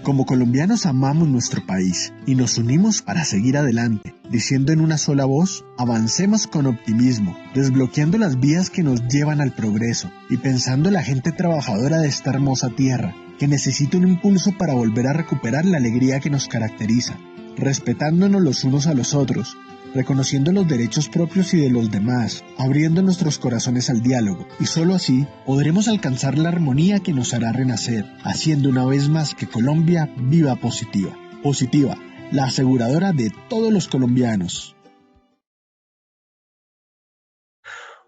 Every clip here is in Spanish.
Como colombianos amamos nuestro país y nos unimos para seguir adelante, diciendo en una sola voz, avancemos con optimismo, desbloqueando las vías que nos llevan al progreso y pensando en la gente trabajadora de esta hermosa tierra, que necesita un impulso para volver a recuperar la alegría que nos caracteriza, respetándonos los unos a los otros, reconociendo los derechos propios y de los demás, abriendo nuestros corazones al diálogo, y solo así podremos alcanzar la armonía que nos hará renacer, haciendo una vez más que Colombia viva positiva. Positiva, la aseguradora de todos los colombianos.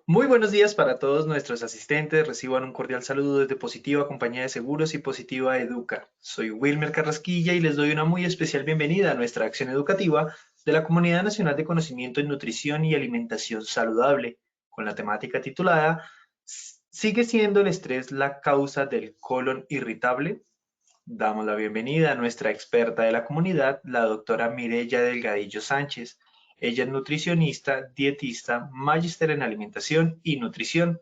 Muy buenos días para todos nuestros asistentes. Reciban un cordial saludo desde Positiva Compañía de Seguros y Positiva Educa. Soy Wilmer Carrasquilla y les doy una muy especial bienvenida a nuestra acción educativa de la Comunidad Nacional de Conocimiento en Nutrición y Alimentación Saludable, con la temática titulada ¿Sigue siendo el estrés la causa del colon irritable? Damos la bienvenida a nuestra experta de la comunidad, la doctora Mireya Delgadillo Sánchez. Ella es nutricionista, dietista, magíster en alimentación y nutrición.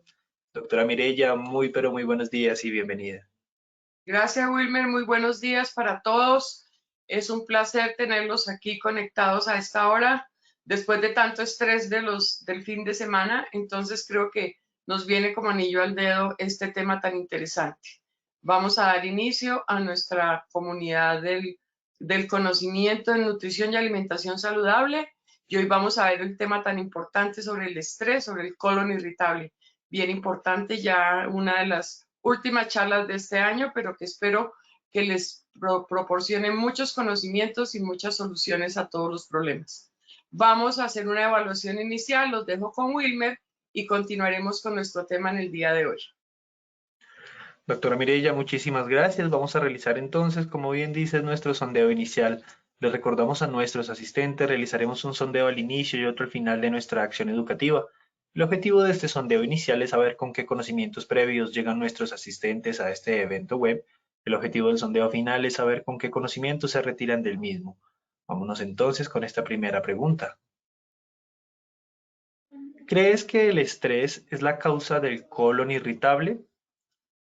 Doctora Mireya, muy pero muy buenos días y bienvenida. Gracias, Wilmer. Muy buenos días para todos. Es un placer tenerlos aquí conectados a esta hora, después de tanto estrés del fin de semana. Entonces creo que nos viene como anillo al dedo este tema tan interesante. Vamos a dar inicio a nuestra comunidad del conocimiento en nutrición y alimentación saludable. Y hoy vamos a ver el tema tan importante sobre el estrés, sobre el colon irritable. Bien importante, ya una de las últimas charlas de este año, pero que espero que les proporcione muchos conocimientos y muchas soluciones a todos los problemas. Vamos a hacer una evaluación inicial, los dejo con Wilmer y continuaremos con nuestro tema en el día de hoy. Doctora Mireya, muchísimas gracias. Vamos a realizar entonces, como bien dice, nuestro sondeo inicial. Les recordamos a nuestros asistentes, realizaremos un sondeo al inicio y otro al final de nuestra acción educativa. El objetivo de este sondeo inicial es saber con qué conocimientos previos llegan nuestros asistentes a este evento web. El objetivo del sondeo final es saber con qué conocimientos se retiran del mismo. Vámonos entonces con esta primera pregunta. ¿Crees que el estrés es la causa del colon irritable?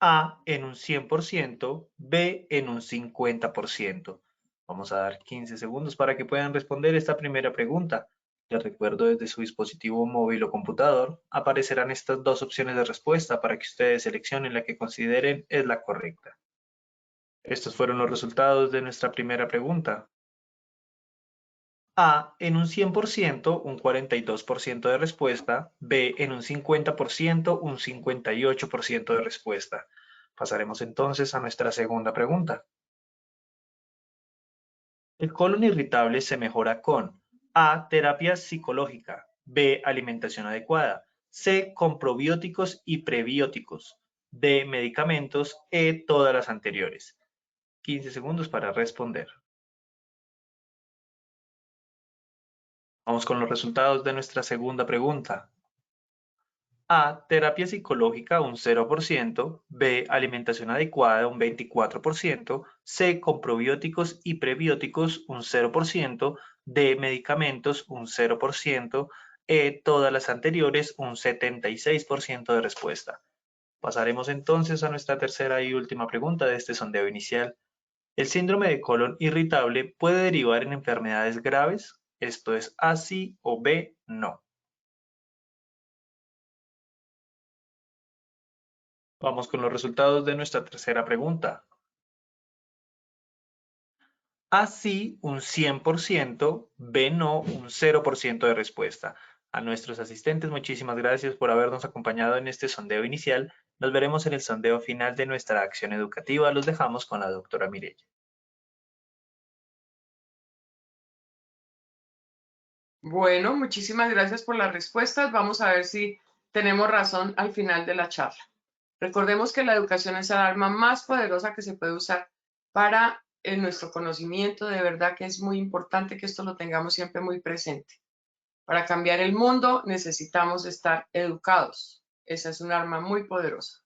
A en un 100%, B en un 50%. Vamos a dar 15 segundos para que puedan responder esta primera pregunta. Les recuerdo desde su dispositivo móvil o computador aparecerán estas dos opciones de respuesta para que ustedes seleccionen la que consideren es la correcta. Estos fueron los resultados de nuestra primera pregunta. A en un 100%, un 42% de respuesta, B en un 50%, un 58% de respuesta. Pasaremos entonces a nuestra segunda pregunta. El colon irritable se mejora con A, terapia psicológica, B, alimentación adecuada, C, con probióticos y prebióticos, D, medicamentos, E, todas las anteriores. 15 segundos para responder. Vamos con los resultados de nuestra segunda pregunta. A, terapia psicológica un 0%, B, alimentación adecuada un 24%, C, con probióticos y prebióticos un 0%, D, medicamentos un 0%, E, todas las anteriores un 76% de respuesta. Pasaremos entonces a nuestra tercera y última pregunta de este sondeo inicial. ¿El síndrome de colon irritable puede derivar en enfermedades graves? Esto es A sí o B no. Vamos con los resultados de nuestra tercera pregunta. A sí, un 100%, B no, un 0% de respuesta. A nuestros asistentes, muchísimas gracias por habernos acompañado en este sondeo inicial. Nos veremos en el sondeo final de nuestra acción educativa. Los dejamos con la doctora Mireya. Bueno, muchísimas gracias por las respuestas. Vamos a ver si tenemos razón al final de la charla. Recordemos que la educación es el arma más poderosa que se puede usar para nuestro conocimiento. De verdad que es muy importante que esto lo tengamos siempre muy presente. Para cambiar el mundo necesitamos estar educados. Esa es un arma muy poderosa.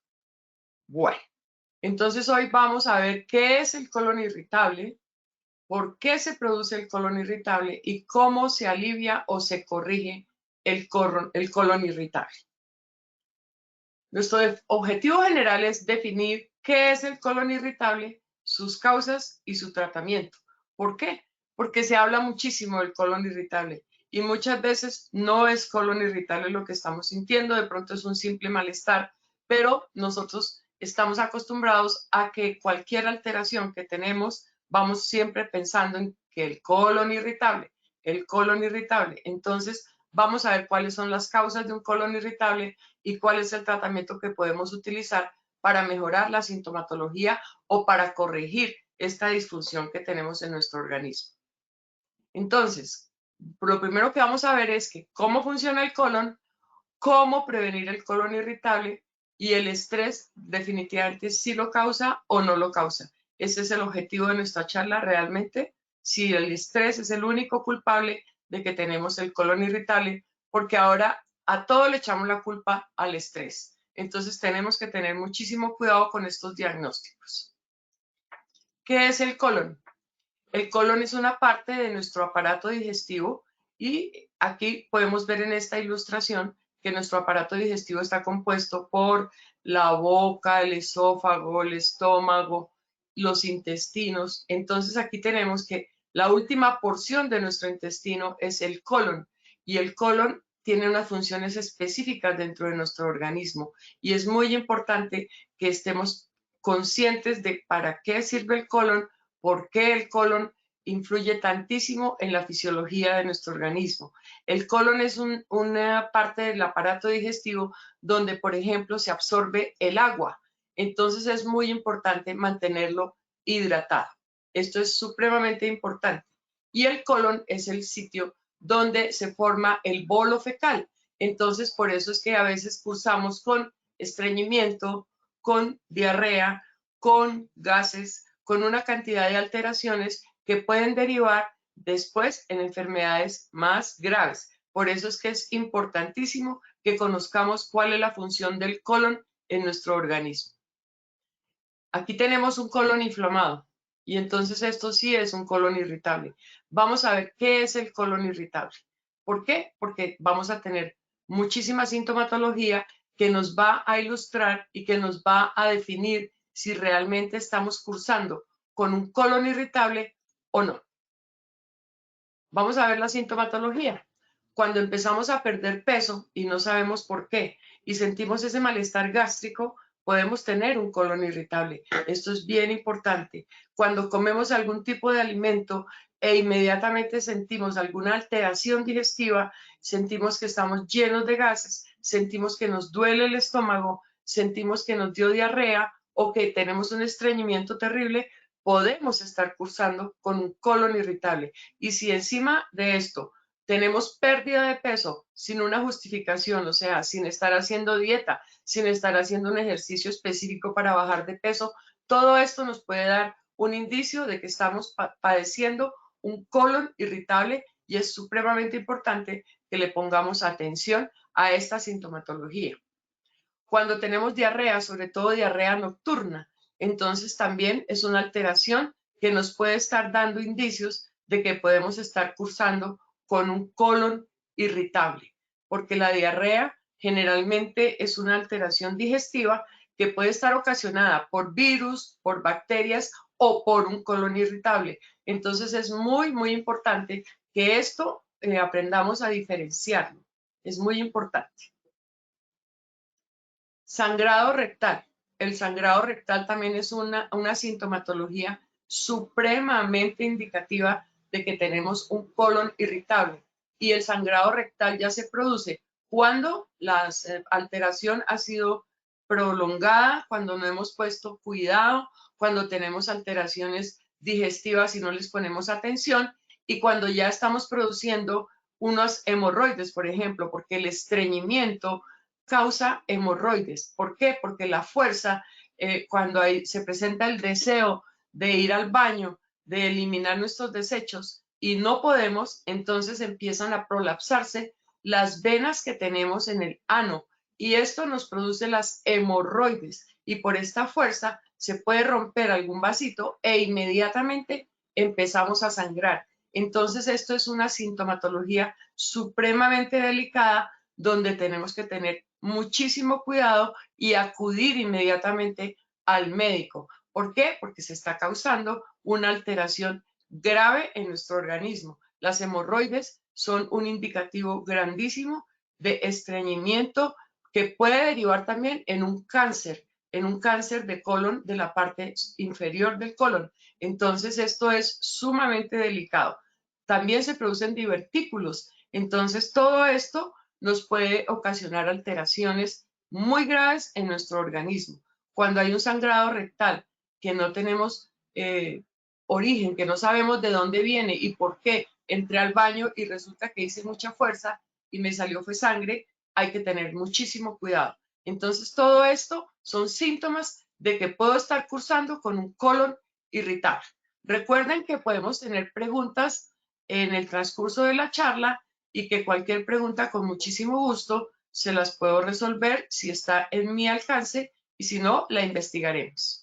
Bueno, entonces hoy vamos a ver qué es el colon irritable, por qué se produce el colon irritable y cómo se alivia o se corrige el colon irritable. Nuestro objetivo general es definir qué es el colon irritable, sus causas y su tratamiento. ¿Por qué? Porque se habla muchísimo del colon irritable y muchas veces no es colon irritable lo que estamos sintiendo, de pronto es un simple malestar, pero nosotros estamos acostumbrados a que cualquier alteración que tenemos, vamos siempre pensando en que el colon irritable. Entonces, vamos a ver cuáles son las causas de un colon irritable y cuál es el tratamiento que podemos utilizar para mejorar la sintomatología o para corregir esta disfunción que tenemos en nuestro organismo. Entonces, lo primero que vamos a ver es que cómo funciona el colon, cómo prevenir el colon irritable y el estrés definitivamente si lo causa o no lo causa. Ese es el objetivo de nuestra charla realmente, si el estrés es el único culpable de que tenemos el colon irritable, porque ahora a todo le echamos la culpa al estrés. Entonces tenemos que tener muchísimo cuidado con estos diagnósticos. ¿Qué es el colon? El colon es una parte de nuestro aparato digestivo y aquí podemos ver en esta ilustración que nuestro aparato digestivo está compuesto por la boca, el esófago, el estómago, los intestinos. Entonces aquí tenemos que la última porción de nuestro intestino es el colon y el colon tiene unas funciones específicas dentro de nuestro organismo y es muy importante que estemos conscientes de para qué sirve el colon, por qué el colon influye tantísimo en la fisiología de nuestro organismo. El colon es una parte del aparato digestivo donde, por ejemplo, se absorbe el agua. Entonces es muy importante mantenerlo hidratado. Esto es supremamente importante. Y el colon es el sitio donde se forma el bolo fecal. Entonces, por eso es que a veces cursamos con estreñimiento, con diarrea, con gases, con una cantidad de alteraciones que pueden derivar después en enfermedades más graves. Por eso es que es importantísimo que conozcamos cuál es la función del colon en nuestro organismo. Aquí tenemos un colon inflamado y entonces esto sí es un colon irritable. Vamos a ver qué es el colon irritable. ¿Por qué? Porque vamos a tener muchísima sintomatología que nos va a ilustrar y que nos va a definir si realmente estamos cursando con un colon irritable o no. Vamos a ver la sintomatología. Cuando empezamos a perder peso y no sabemos por qué y sentimos ese malestar gástrico, podemos tener un colon irritable. Esto es bien importante. Cuando comemos algún tipo de alimento e inmediatamente sentimos alguna alteración digestiva, sentimos que estamos llenos de gases, sentimos que nos duele el estómago, sentimos que nos dio diarrea o que tenemos un estreñimiento terrible, podemos estar cursando con un colon irritable. Y si encima de esto tenemos pérdida de peso sin una justificación, o sea, sin estar haciendo dieta, sin estar haciendo un ejercicio específico para bajar de peso, todo esto nos puede dar un indicio de que estamos padeciendo un colon irritable y es supremamente importante que le pongamos atención a esta sintomatología. Cuando tenemos diarrea, sobre todo diarrea nocturna, entonces también es una alteración que nos puede estar dando indicios de que podemos estar cursando con un colon irritable, porque la diarrea generalmente es una alteración digestiva que puede estar ocasionada por virus, por bacterias o por un colon irritable. Entonces es muy, muy importante que esto aprendamos a diferenciarlo. Es muy importante. Sangrado rectal. El sangrado rectal también es una sintomatología supremamente indicativa de que tenemos un colon irritable. Y el sangrado rectal ya se produce cuando la alteración ha sido prolongada, cuando no hemos puesto cuidado, cuando tenemos alteraciones digestivas y no les ponemos atención, y cuando ya estamos produciendo unos hemorroides, por ejemplo, porque el estreñimiento causa hemorroides. ¿Por qué? Porque la fuerza, cuando se presenta el deseo de ir al baño, de eliminar nuestros desechos y no podemos, entonces empiezan a prolapsarse las venas que tenemos en el ano y esto nos produce las hemorroides y por esta fuerza se puede romper algún vasito e inmediatamente empezamos a sangrar. Entonces esto es una sintomatología supremamente delicada donde tenemos que tener muchísimo cuidado y acudir inmediatamente al médico, ¿Por qué? Porque se está causando una alteración grave en nuestro organismo. Las hemorroides son un indicativo grandísimo de estreñimiento que puede derivar también en un cáncer de colon, de la parte inferior del colon. Entonces, esto es sumamente delicado. También se producen divertículos. Entonces, todo esto nos puede ocasionar alteraciones muy graves en nuestro organismo. Cuando hay un sangrado rectal que no tenemos origen, que no sabemos de dónde viene y por qué, entré al baño y resulta que hice mucha fuerza y me salió fue sangre, hay que tener muchísimo cuidado. Entonces, todo esto son síntomas de que puedo estar cursando con un colon irritable. Recuerden que podemos tener preguntas en el transcurso de la charla y que cualquier pregunta con muchísimo gusto se las puedo resolver si está en mi alcance y si no, la investigaremos.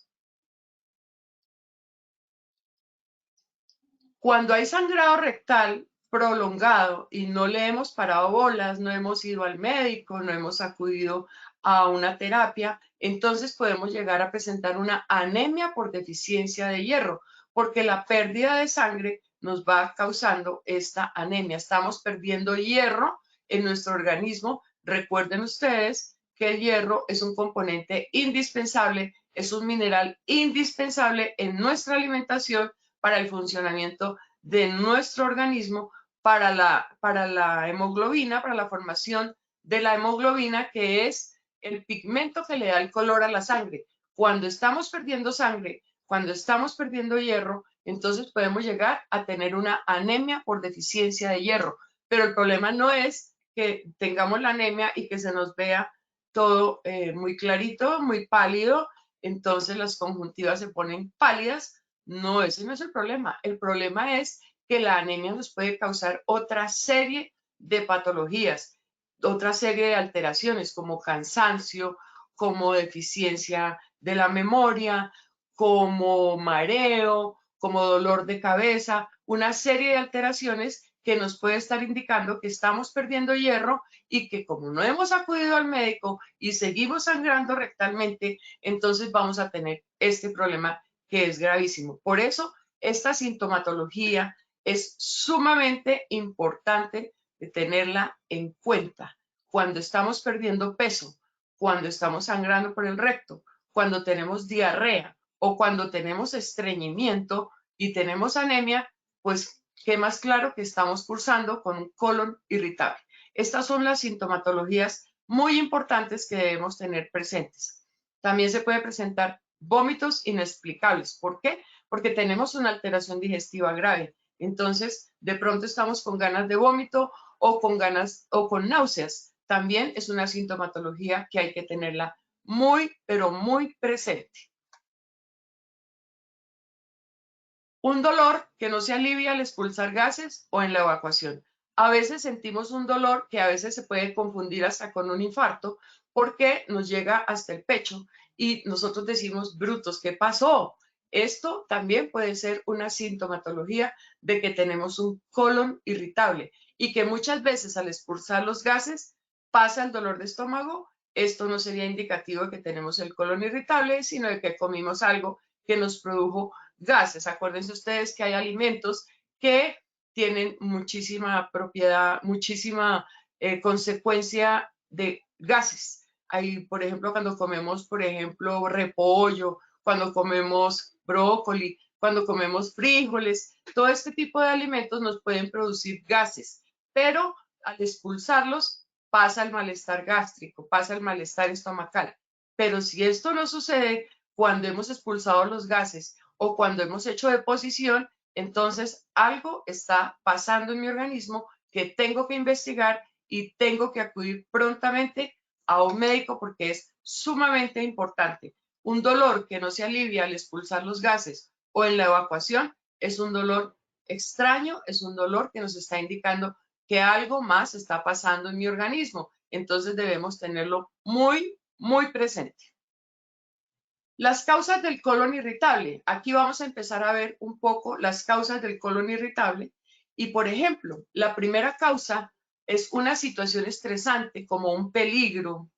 Cuando hay sangrado rectal prolongado y no le hemos parado bolas, no hemos ido al médico, no hemos acudido a una terapia, entonces podemos llegar a presentar una anemia por deficiencia de hierro, porque la pérdida de sangre nos va causando esta anemia. Estamos perdiendo hierro en nuestro organismo. Recuerden ustedes que el hierro es un componente indispensable, es un mineral indispensable en nuestra alimentación para el funcionamiento de nuestro organismo, para la hemoglobina, para la formación de la hemoglobina, que es el pigmento que le da el color a la sangre. Cuando estamos perdiendo sangre, cuando estamos perdiendo hierro, entonces podemos llegar a tener una anemia por deficiencia de hierro. Pero el problema no es que tengamos la anemia y que se nos vea todo muy clarito, muy pálido, entonces las conjuntivas se ponen pálidas. No, ese no es el problema. El problema es que la anemia nos puede causar otra serie de patologías, otra serie de alteraciones como cansancio, como deficiencia de la memoria, como mareo, como dolor de cabeza, una serie de alteraciones que nos puede estar indicando que estamos perdiendo hierro y que como no hemos acudido al médico y seguimos sangrando rectalmente, entonces vamos a tener este problema que es gravísimo. Por eso, esta sintomatología es sumamente importante de tenerla en cuenta. Cuando estamos perdiendo peso, cuando estamos sangrando por el recto, cuando tenemos diarrea o cuando tenemos estreñimiento y tenemos anemia, pues qué más claro que estamos cursando con un colon irritable. Estas son las sintomatologías muy importantes que debemos tener presentes. También se puede presentar vómitos inexplicables. ¿Por qué? Porque tenemos una alteración digestiva grave. Entonces, de pronto estamos con ganas de vómito o con ganas o con náuseas. También es una sintomatología que hay que tenerla muy, pero muy presente. Un dolor que no se alivia al expulsar gases o en la evacuación. A veces sentimos un dolor que a veces se puede confundir hasta con un infarto porque nos llega hasta el pecho y nosotros decimos, brutos, ¿qué pasó? Esto también puede ser una sintomatología de que tenemos un colon irritable y que muchas veces al expulsar los gases pasa el dolor de estómago. Esto no sería indicativo de que tenemos el colon irritable, sino de que comimos algo que nos produjo gases. Acuérdense ustedes que hay alimentos que tienen muchísima propiedad, muchísima consecuencia de gases. Hay, por ejemplo, cuando comemos, por ejemplo, repollo, cuando comemos brócoli, cuando comemos frijoles, todo este tipo de alimentos nos pueden producir gases, pero al expulsarlos pasa el malestar gástrico, pasa el malestar estomacal. Pero si esto no sucede cuando hemos expulsado los gases o cuando hemos hecho deposición, entonces algo está pasando en mi organismo que tengo que investigar y tengo que acudir prontamente a un médico porque es sumamente importante. Un dolor que no se alivia al expulsar los gases o en la evacuación es un dolor extraño, es un dolor que nos está indicando que algo más está pasando en mi organismo. Entonces debemos tenerlo muy, muy presente. Las causas del colon irritable. Aquí vamos a empezar a ver un poco las causas del colon irritable. Y, por ejemplo, la primera causa es una situación estresante como un peligro,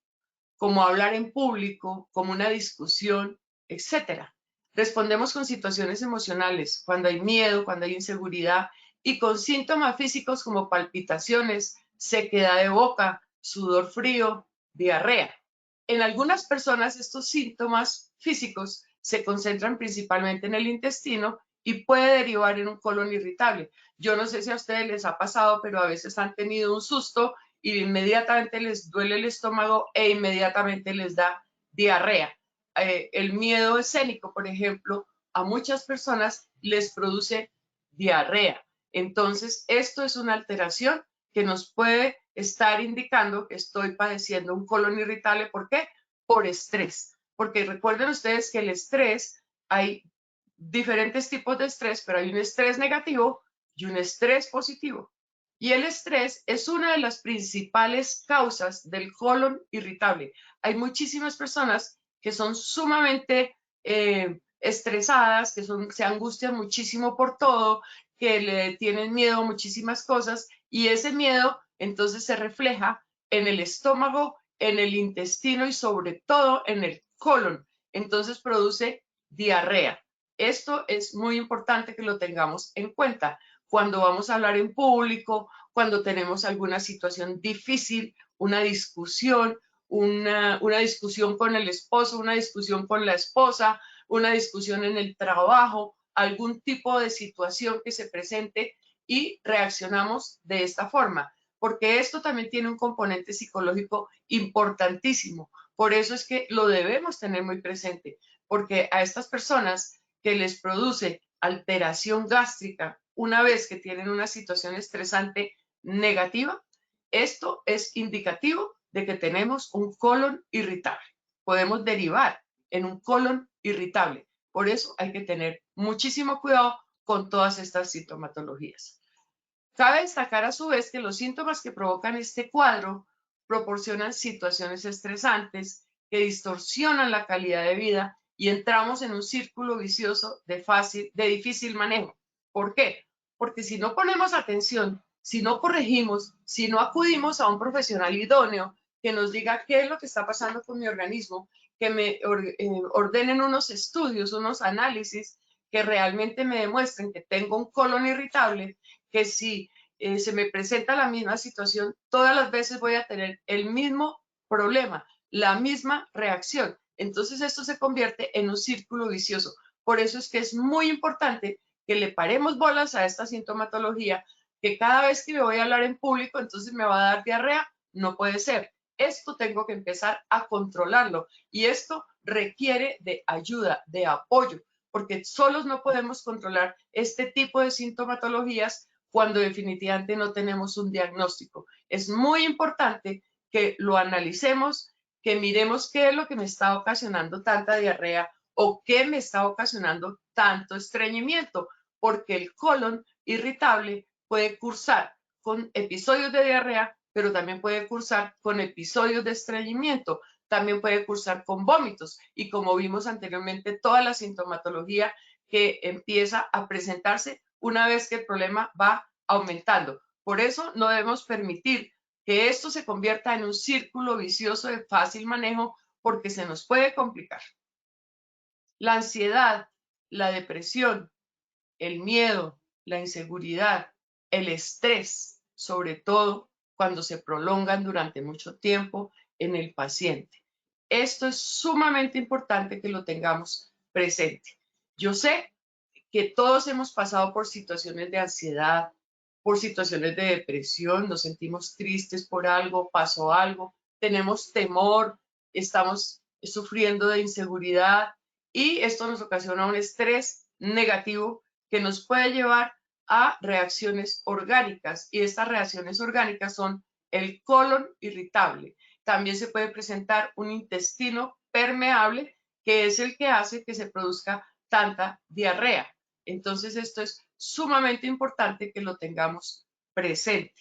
como hablar en público, como una discusión, etc. Respondemos con situaciones emocionales, cuando hay miedo, cuando hay inseguridad, y con síntomas físicos como palpitaciones, sequedad de boca, sudor frío, diarrea. En algunas personas estos síntomas físicos se concentran principalmente en el intestino y puede derivar en un colon irritable. Yo no sé si a ustedes les ha pasado, pero a veces han tenido un susto y inmediatamente les duele el estómago e inmediatamente les da diarrea. El miedo escénico, por ejemplo, a muchas personas les produce diarrea. Entonces, esto es una alteración que nos puede estar indicando que estoy padeciendo un colon irritable. ¿Por qué? Por estrés. Porque recuerden ustedes que el estrés, hay diferentes tipos de estrés, pero hay un estrés negativo y un estrés positivo. Y el estrés es una de las principales causas del colon irritable. Hay muchísimas personas que son sumamente estresadas, que se angustian muchísimo por todo, que le tienen miedo a muchísimas cosas y ese miedo entonces se refleja en el estómago, en el intestino y sobre todo en el colon. Entonces produce diarrea. Esto es muy importante que lo tengamos en cuenta cuando vamos a hablar en público, cuando tenemos alguna situación difícil, una discusión, una discusión con el esposo, una discusión con la esposa, una discusión en el trabajo, algún tipo de situación que se presente y reaccionamos de esta forma, porque esto también tiene un componente psicológico importantísimo. Por eso es que lo debemos tener muy presente, porque a estas personas que les produce alteración gástrica una vez que tienen una situación estresante negativa, esto es indicativo de que tenemos un colon irritable. Podemos derivar en un colon irritable. Por eso hay que tener muchísimo cuidado con todas estas sintomatologías. Cabe destacar a su vez que los síntomas que provocan este cuadro proporcionan situaciones estresantes que distorsionan la calidad de vida y entramos en un círculo vicioso de difícil manejo. ¿Por qué? Porque si no ponemos atención, si no corregimos, si no acudimos a un profesional idóneo que nos diga qué es lo que está pasando con mi organismo, que me ordenen unos estudios, unos análisis que realmente me demuestren que tengo un colon irritable, que si se me presenta la misma situación, todas las veces voy a tener el mismo problema, la misma reacción. Entonces esto se convierte en un círculo vicioso. Por eso es que es muy importante que le paremos bolas a esta sintomatología, que cada vez que me voy a hablar en público, entonces me va a dar diarrea. No puede ser. Esto tengo que empezar a controlarlo y esto requiere de ayuda, de apoyo, porque solos no podemos controlar este tipo de sintomatologías cuando definitivamente no tenemos un diagnóstico. Es muy importante que lo analicemos, que miremos qué es lo que me está ocasionando tanta diarrea o qué me está ocasionando tanto estreñimiento, porque el colon irritable puede cursar con episodios de diarrea, pero también puede cursar con episodios de estreñimiento, también puede cursar con vómitos y como vimos anteriormente, toda la sintomatología que empieza a presentarse una vez que el problema va aumentando. Por eso no debemos permitir que esto se convierta en un círculo vicioso de fácil manejo porque se nos puede complicar. La ansiedad, la depresión, el miedo, la inseguridad, el estrés, sobre todo cuando se prolongan durante mucho tiempo en el paciente. Esto es sumamente importante que lo tengamos presente. Yo sé que todos hemos pasado por situaciones de ansiedad, por situaciones de depresión, nos sentimos tristes por algo, pasó algo, tenemos temor, estamos sufriendo de inseguridad y esto nos ocasiona un estrés negativo que nos puede llevar a reacciones orgánicas y estas reacciones orgánicas son el colon irritable. También se puede presentar un intestino permeable que es el que hace que se produzca tanta diarrea. Entonces esto es sumamente importante que lo tengamos presente.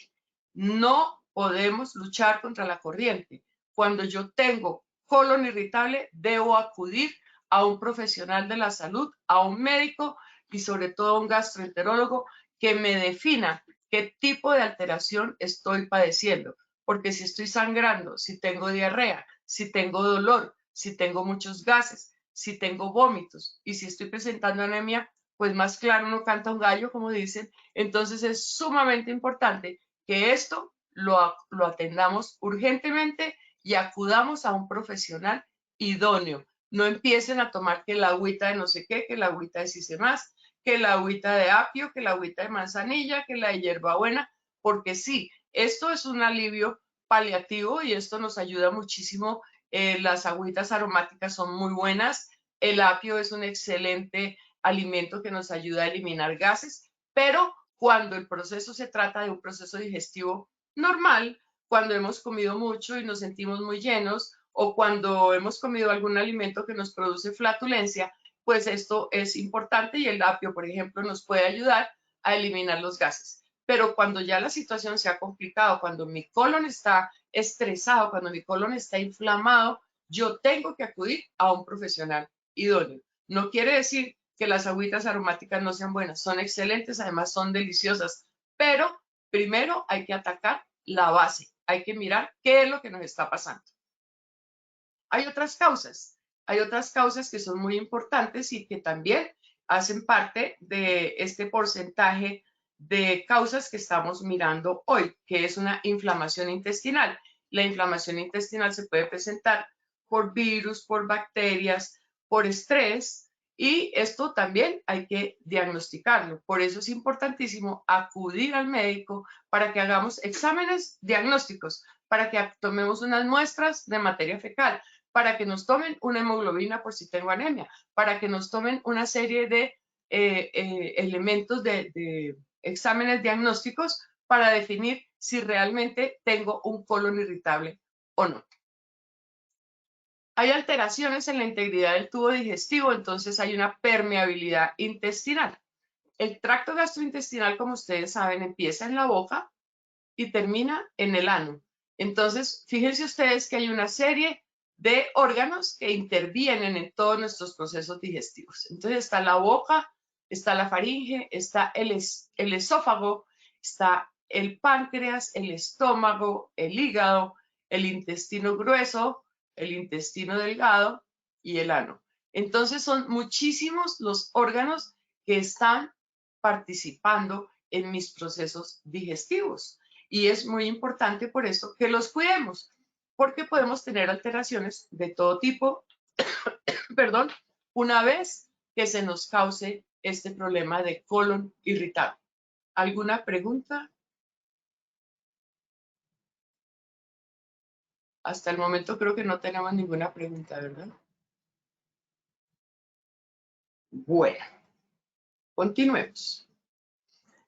No podemos luchar contra la corriente. Cuando yo tengo colon irritable, debo acudir a un profesional de la salud, a un médico y sobre todo a un gastroenterólogo que me defina qué tipo de alteración estoy padeciendo. Porque si estoy sangrando, si tengo diarrea, si tengo dolor, si tengo muchos gases, si tengo vómitos. Y si estoy presentando anemia, pues más claro no canta un gallo, como dicen. Entonces es sumamente importante que esto lo atendamos urgentemente y acudamos a un profesional idóneo. No empiecen a tomar que la agüita de no sé qué, que la agüita de Sisemás, que la agüita de apio, que la agüita de manzanilla, que la de hierbabuena, porque sí, esto es un alivio paliativo y esto nos ayuda muchísimo. Las agüitas aromáticas son muy buenas. El apio es un excelente alimento que nos ayuda a eliminar gases, pero cuando el proceso se trata de un proceso digestivo normal, cuando hemos comido mucho y nos sentimos muy llenos o cuando hemos comido algún alimento que nos produce flatulencia, pues esto es importante y el apio, por ejemplo, nos puede ayudar a eliminar los gases. Pero cuando ya la situación se ha complicado, cuando mi colon está estresado, cuando mi colon está inflamado, yo tengo que acudir a un profesional idóneo. No quiere decir que las agüitas aromáticas no sean buenas, son excelentes, además son deliciosas, pero primero hay que atacar la base, hay que mirar qué es lo que nos está pasando. Hay otras causas que son muy importantes y que también hacen parte de este porcentaje de causas que estamos mirando hoy, que es una inflamación intestinal. La inflamación intestinal se puede presentar por virus, por bacterias, por estrés, y esto también hay que diagnosticarlo. Por eso es importantísimo acudir al médico para que hagamos exámenes diagnósticos, para que tomemos unas muestras de materia fecal, para que nos tomen una hemoglobina por si tengo anemia, para que nos tomen una serie de elementos de exámenes diagnósticos para definir si realmente tengo un colon irritable o no. Hay alteraciones en la integridad del tubo digestivo, entonces hay una permeabilidad intestinal. El tracto gastrointestinal, como ustedes saben, empieza en la boca y termina en el ano. Entonces, fíjense ustedes que hay una serie de órganos que intervienen en todos nuestros procesos digestivos. Entonces está la boca, está la faringe, está el esófago, está el páncreas, el estómago, el hígado, el intestino grueso, el intestino delgado y el ano. Entonces son muchísimos los órganos que están participando en mis procesos digestivos. Y es muy importante por eso que los cuidemos, porque podemos tener alteraciones de todo tipo, perdón, una vez que se nos cause este problema de colon irritable. ¿Alguna pregunta? Hasta el momento creo que no tenemos ninguna pregunta, ¿verdad? Bueno, continuemos.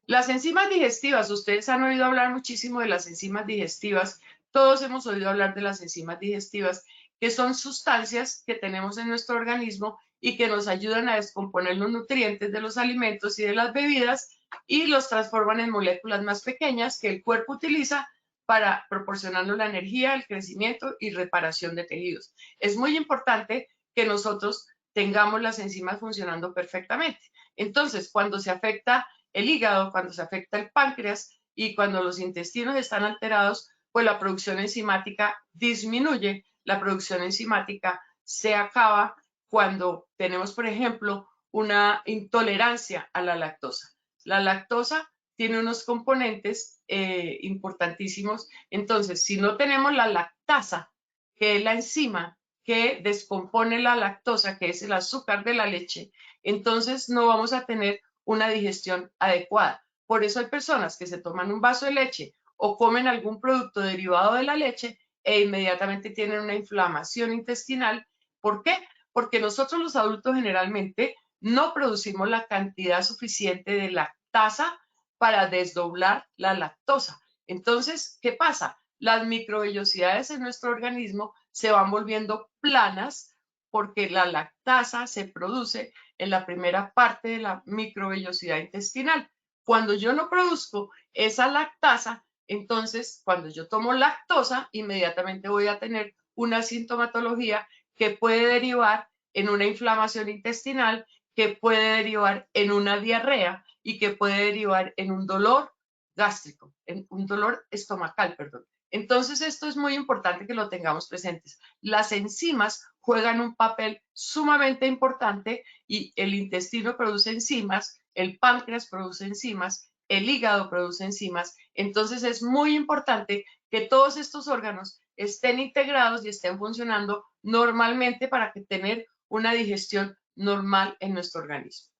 Las enzimas digestivas, ustedes han oído hablar muchísimo de las enzimas digestivas, todos hemos oído hablar de las enzimas digestivas, que son sustancias que tenemos en nuestro organismo y que nos ayudan a descomponer los nutrientes de los alimentos y de las bebidas y los transforman en moléculas más pequeñas que el cuerpo utiliza para proporcionarnos la energía, el crecimiento y reparación de tejidos. Es muy importante que nosotros tengamos las enzimas funcionando perfectamente. Entonces, cuando se afecta el hígado, cuando se afecta el páncreas y cuando los intestinos están alterados, pues la producción enzimática disminuye. La producción enzimática se acaba cuando tenemos, por ejemplo, una intolerancia a la lactosa. La lactosa tiene unos componentes importantísimos. Entonces, si no tenemos la lactasa, que es la enzima que descompone la lactosa, que es el azúcar de la leche, entonces no vamos a tener una digestión adecuada. Por eso hay personas que se toman un vaso de leche o comen algún producto derivado de la leche e inmediatamente tienen una inflamación intestinal. ¿Por qué? Porque nosotros los adultos generalmente no producimos la cantidad suficiente de lactasa para desdoblar la lactosa. Entonces, ¿qué pasa? Las microvellosidades en nuestro organismo se van volviendo planas porque la lactasa se produce en la primera parte de la microvellosidad intestinal. Cuando yo no produzco esa lactasa, entonces cuando yo tomo lactosa, inmediatamente voy a tener una sintomatología que puede derivar en una inflamación intestinal, que puede derivar en una diarrea y que puede derivar en un dolor gástrico, en un dolor estomacal, perdón. Entonces, esto es muy importante que lo tengamos presentes. Las enzimas juegan un papel sumamente importante y el intestino produce enzimas, el páncreas produce enzimas, el hígado produce enzimas. Entonces, es muy importante que todos estos órganos estén integrados y estén funcionando normalmente para que tener una digestión normal en nuestro organismo.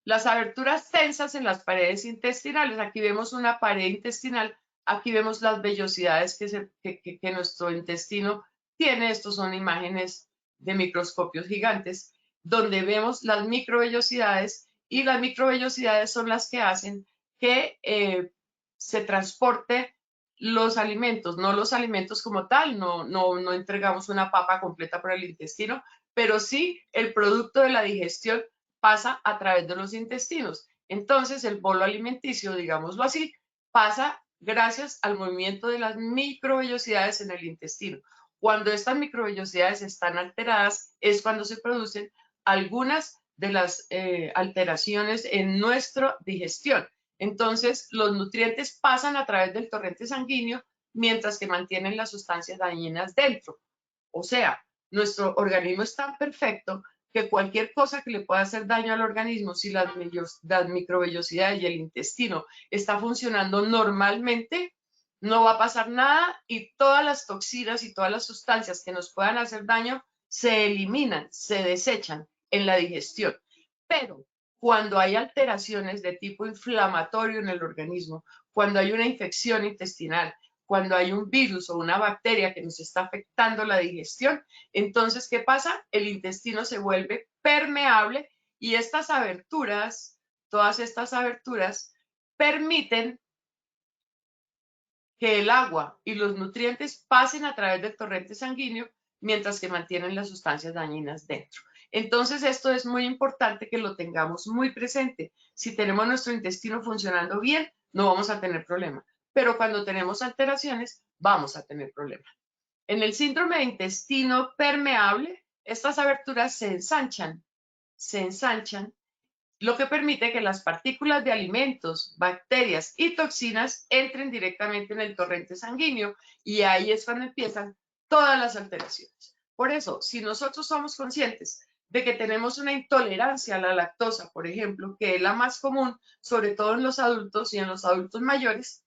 Las aberturas tensas en las paredes intestinales. Aquí vemos una pared intestinal, aquí vemos las vellosidades que nuestro intestino tiene. Estos son imágenes de microscopios gigantes, donde vemos las microvellosidades, y las microvellosidades son las que hacen que se transporte los alimentos, no los alimentos como tal, no entregamos una papa completa por el intestino, pero sí el producto de la digestión pasa a través de los intestinos. Entonces, el bolo alimenticio, digámoslo así, pasa gracias al movimiento de las microvellosidades en el intestino. Cuando estas microvellosidades están alteradas, es cuando se producen algunas de las alteraciones en nuestra digestión. Entonces, los nutrientes pasan a través del torrente sanguíneo mientras que mantienen las sustancias dañinas dentro. O sea, nuestro organismo es tan perfecto que cualquier cosa que le pueda hacer daño al organismo, si las microvellosidades y el intestino está funcionando normalmente, no va a pasar nada y todas las toxinas y todas las sustancias que nos puedan hacer daño se eliminan, se desechan en la digestión. Pero cuando hay alteraciones de tipo inflamatorio en el organismo, cuando hay una infección intestinal, cuando hay un virus o una bacteria que nos está afectando la digestión, entonces, ¿qué pasa? El intestino se vuelve permeable y estas aberturas, todas estas aberturas, permiten que el agua y los nutrientes pasen a través del torrente sanguíneo mientras que mantienen las sustancias dañinas dentro. Entonces, esto es muy importante que lo tengamos muy presente. Si tenemos nuestro intestino funcionando bien, no vamos a tener problema. Pero cuando tenemos alteraciones, vamos a tener problemas. En el síndrome de intestino permeable, estas aberturas se ensanchan, lo que permite que las partículas de alimentos, bacterias y toxinas entren directamente en el torrente sanguíneo, y ahí es cuando empiezan todas las alteraciones. Por eso, si nosotros somos conscientes de que tenemos una intolerancia a la lactosa, por ejemplo, que es la más común, sobre todo en los adultos y en los adultos mayores,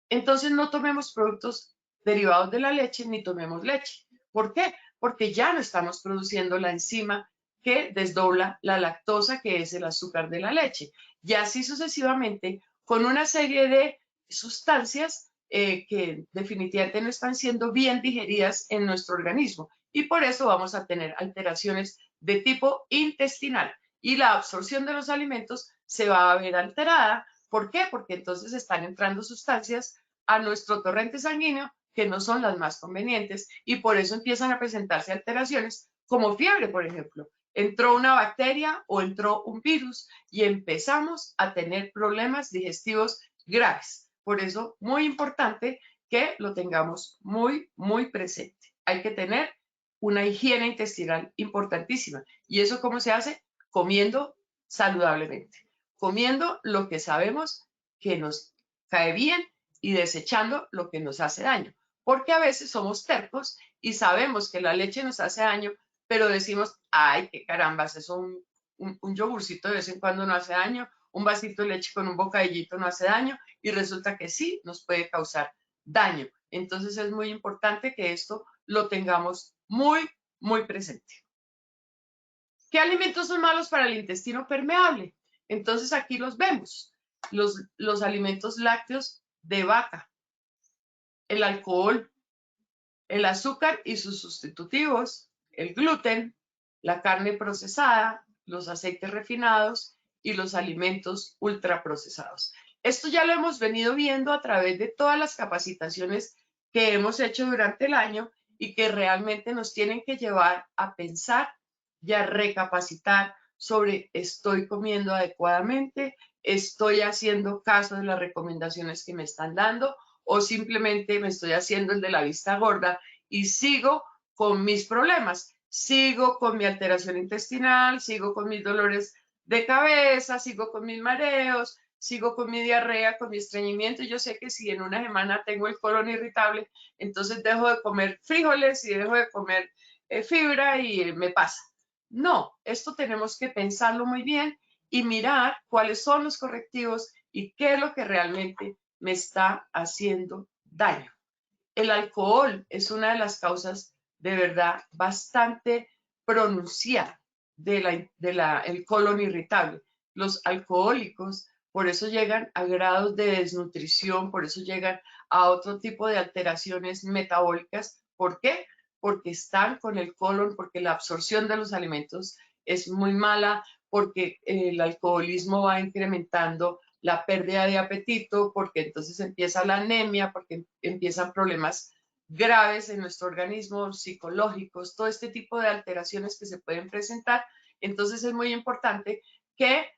entonces no tomemos productos derivados de la leche ni tomemos leche. ¿Por qué? Porque ya no estamos produciendo la enzima que desdobla la lactosa, que es el azúcar de la leche. Y así sucesivamente, con una serie de sustancias que definitivamente no están siendo bien digeridas en nuestro organismo. Y por eso vamos a tener alteraciones de tipo intestinal. Y la absorción de los alimentos se va a ver alterada. ¿Por qué? Porque entonces están entrando sustancias a nuestro torrente sanguíneo que no son las más convenientes, y por eso empiezan a presentarse alteraciones como fiebre, por ejemplo. Entró una bacteria o entró un virus y empezamos a tener problemas digestivos graves. Por eso, muy importante que lo tengamos muy, muy presente. Hay que tener una higiene intestinal importantísima. ¿Y eso cómo se hace? Comiendo saludablemente, comiendo lo que sabemos que nos cae bien y desechando lo que nos hace daño. Porque a veces somos tercos y sabemos que la leche nos hace daño, pero decimos, ay, qué carambas, eso un yogurcito de vez en cuando no hace daño, un vasito de leche con un bocadillito no hace daño, y resulta que sí nos puede causar daño. Entonces es muy importante que esto lo tengamos muy, muy presente. ¿Qué alimentos son malos para el intestino permeable? Entonces aquí los vemos. Los alimentos lácteos de vaca, el alcohol, el azúcar y sus sustitutivos, el gluten, la carne procesada, los aceites refinados y los alimentos ultraprocesados. Esto ya lo hemos venido viendo a través de todas las capacitaciones que hemos hecho durante el año y que realmente nos tienen que llevar a pensar y a recapacitar sobre estoy comiendo adecuadamente, estoy haciendo caso de las recomendaciones que me están dando, o simplemente me estoy haciendo el de la vista gorda y sigo con mis problemas, sigo con mi alteración intestinal, sigo con mis dolores de cabeza, sigo con mis mareos, sigo con mi diarrea, con mi estreñimiento, y yo sé que si en una semana tengo el colon irritable, entonces dejo de comer frijoles y dejo de comer fibra y me pasa. No, esto tenemos que pensarlo muy bien y mirar cuáles son los correctivos y qué es lo que realmente me está haciendo daño. El alcohol es una de las causas de verdad bastante pronunciada el colon irritable. Los alcohólicos por eso llegan a grados de desnutrición, por eso llegan a otro tipo de alteraciones metabólicas. ¿Por qué? Porque están con el colon, porque la absorción de los alimentos es muy mala, porque el alcoholismo va incrementando la pérdida de apetito, porque entonces empieza la anemia, porque empiezan problemas graves en nuestro organismo, psicológicos, todo este tipo de alteraciones que se pueden presentar. Entonces es muy importante que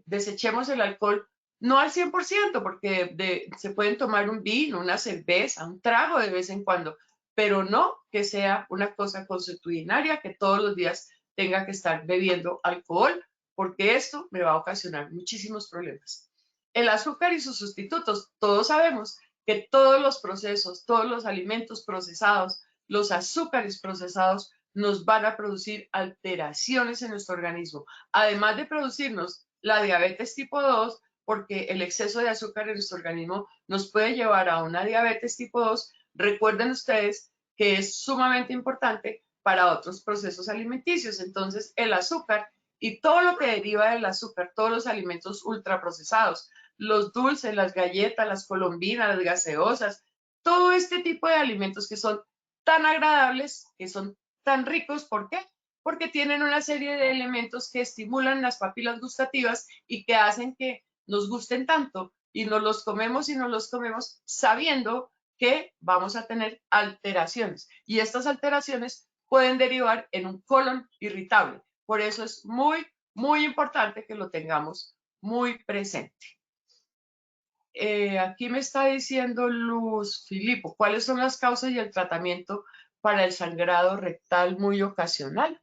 desechemos el alcohol, no al 100%, porque se pueden tomar un vino, una cerveza, un trago de vez en cuando, pero no que sea una cosa consuetudinaria, que todos los días tenga que estar bebiendo alcohol, porque esto me va a ocasionar muchísimos problemas. El azúcar y sus sustitutos, todos sabemos que todos los procesos, todos los alimentos procesados, los azúcares procesados nos van a producir alteraciones en nuestro organismo, además de producirnos la diabetes tipo 2, porque el exceso de azúcar en nuestro organismo nos puede llevar a una diabetes tipo 2. Recuerden ustedes que es sumamente importante para otros procesos alimenticios. Entonces, el azúcar y todo lo que deriva del azúcar, todos los alimentos ultraprocesados, los dulces, las galletas, las colombinas, las gaseosas, todo este tipo de alimentos que son tan agradables, que son tan ricos. ¿Por qué? Porque tienen una serie de elementos que estimulan las papilas gustativas y que hacen que nos gusten tanto, y nos los comemos sabiendo que vamos a tener alteraciones, y estas alteraciones pueden derivar en un colon irritable. Por eso es muy, muy importante que lo tengamos muy presente. Aquí me está diciendo Luz Filipo, ¿cuáles son las causas y el tratamiento para el sangrado rectal muy ocasional?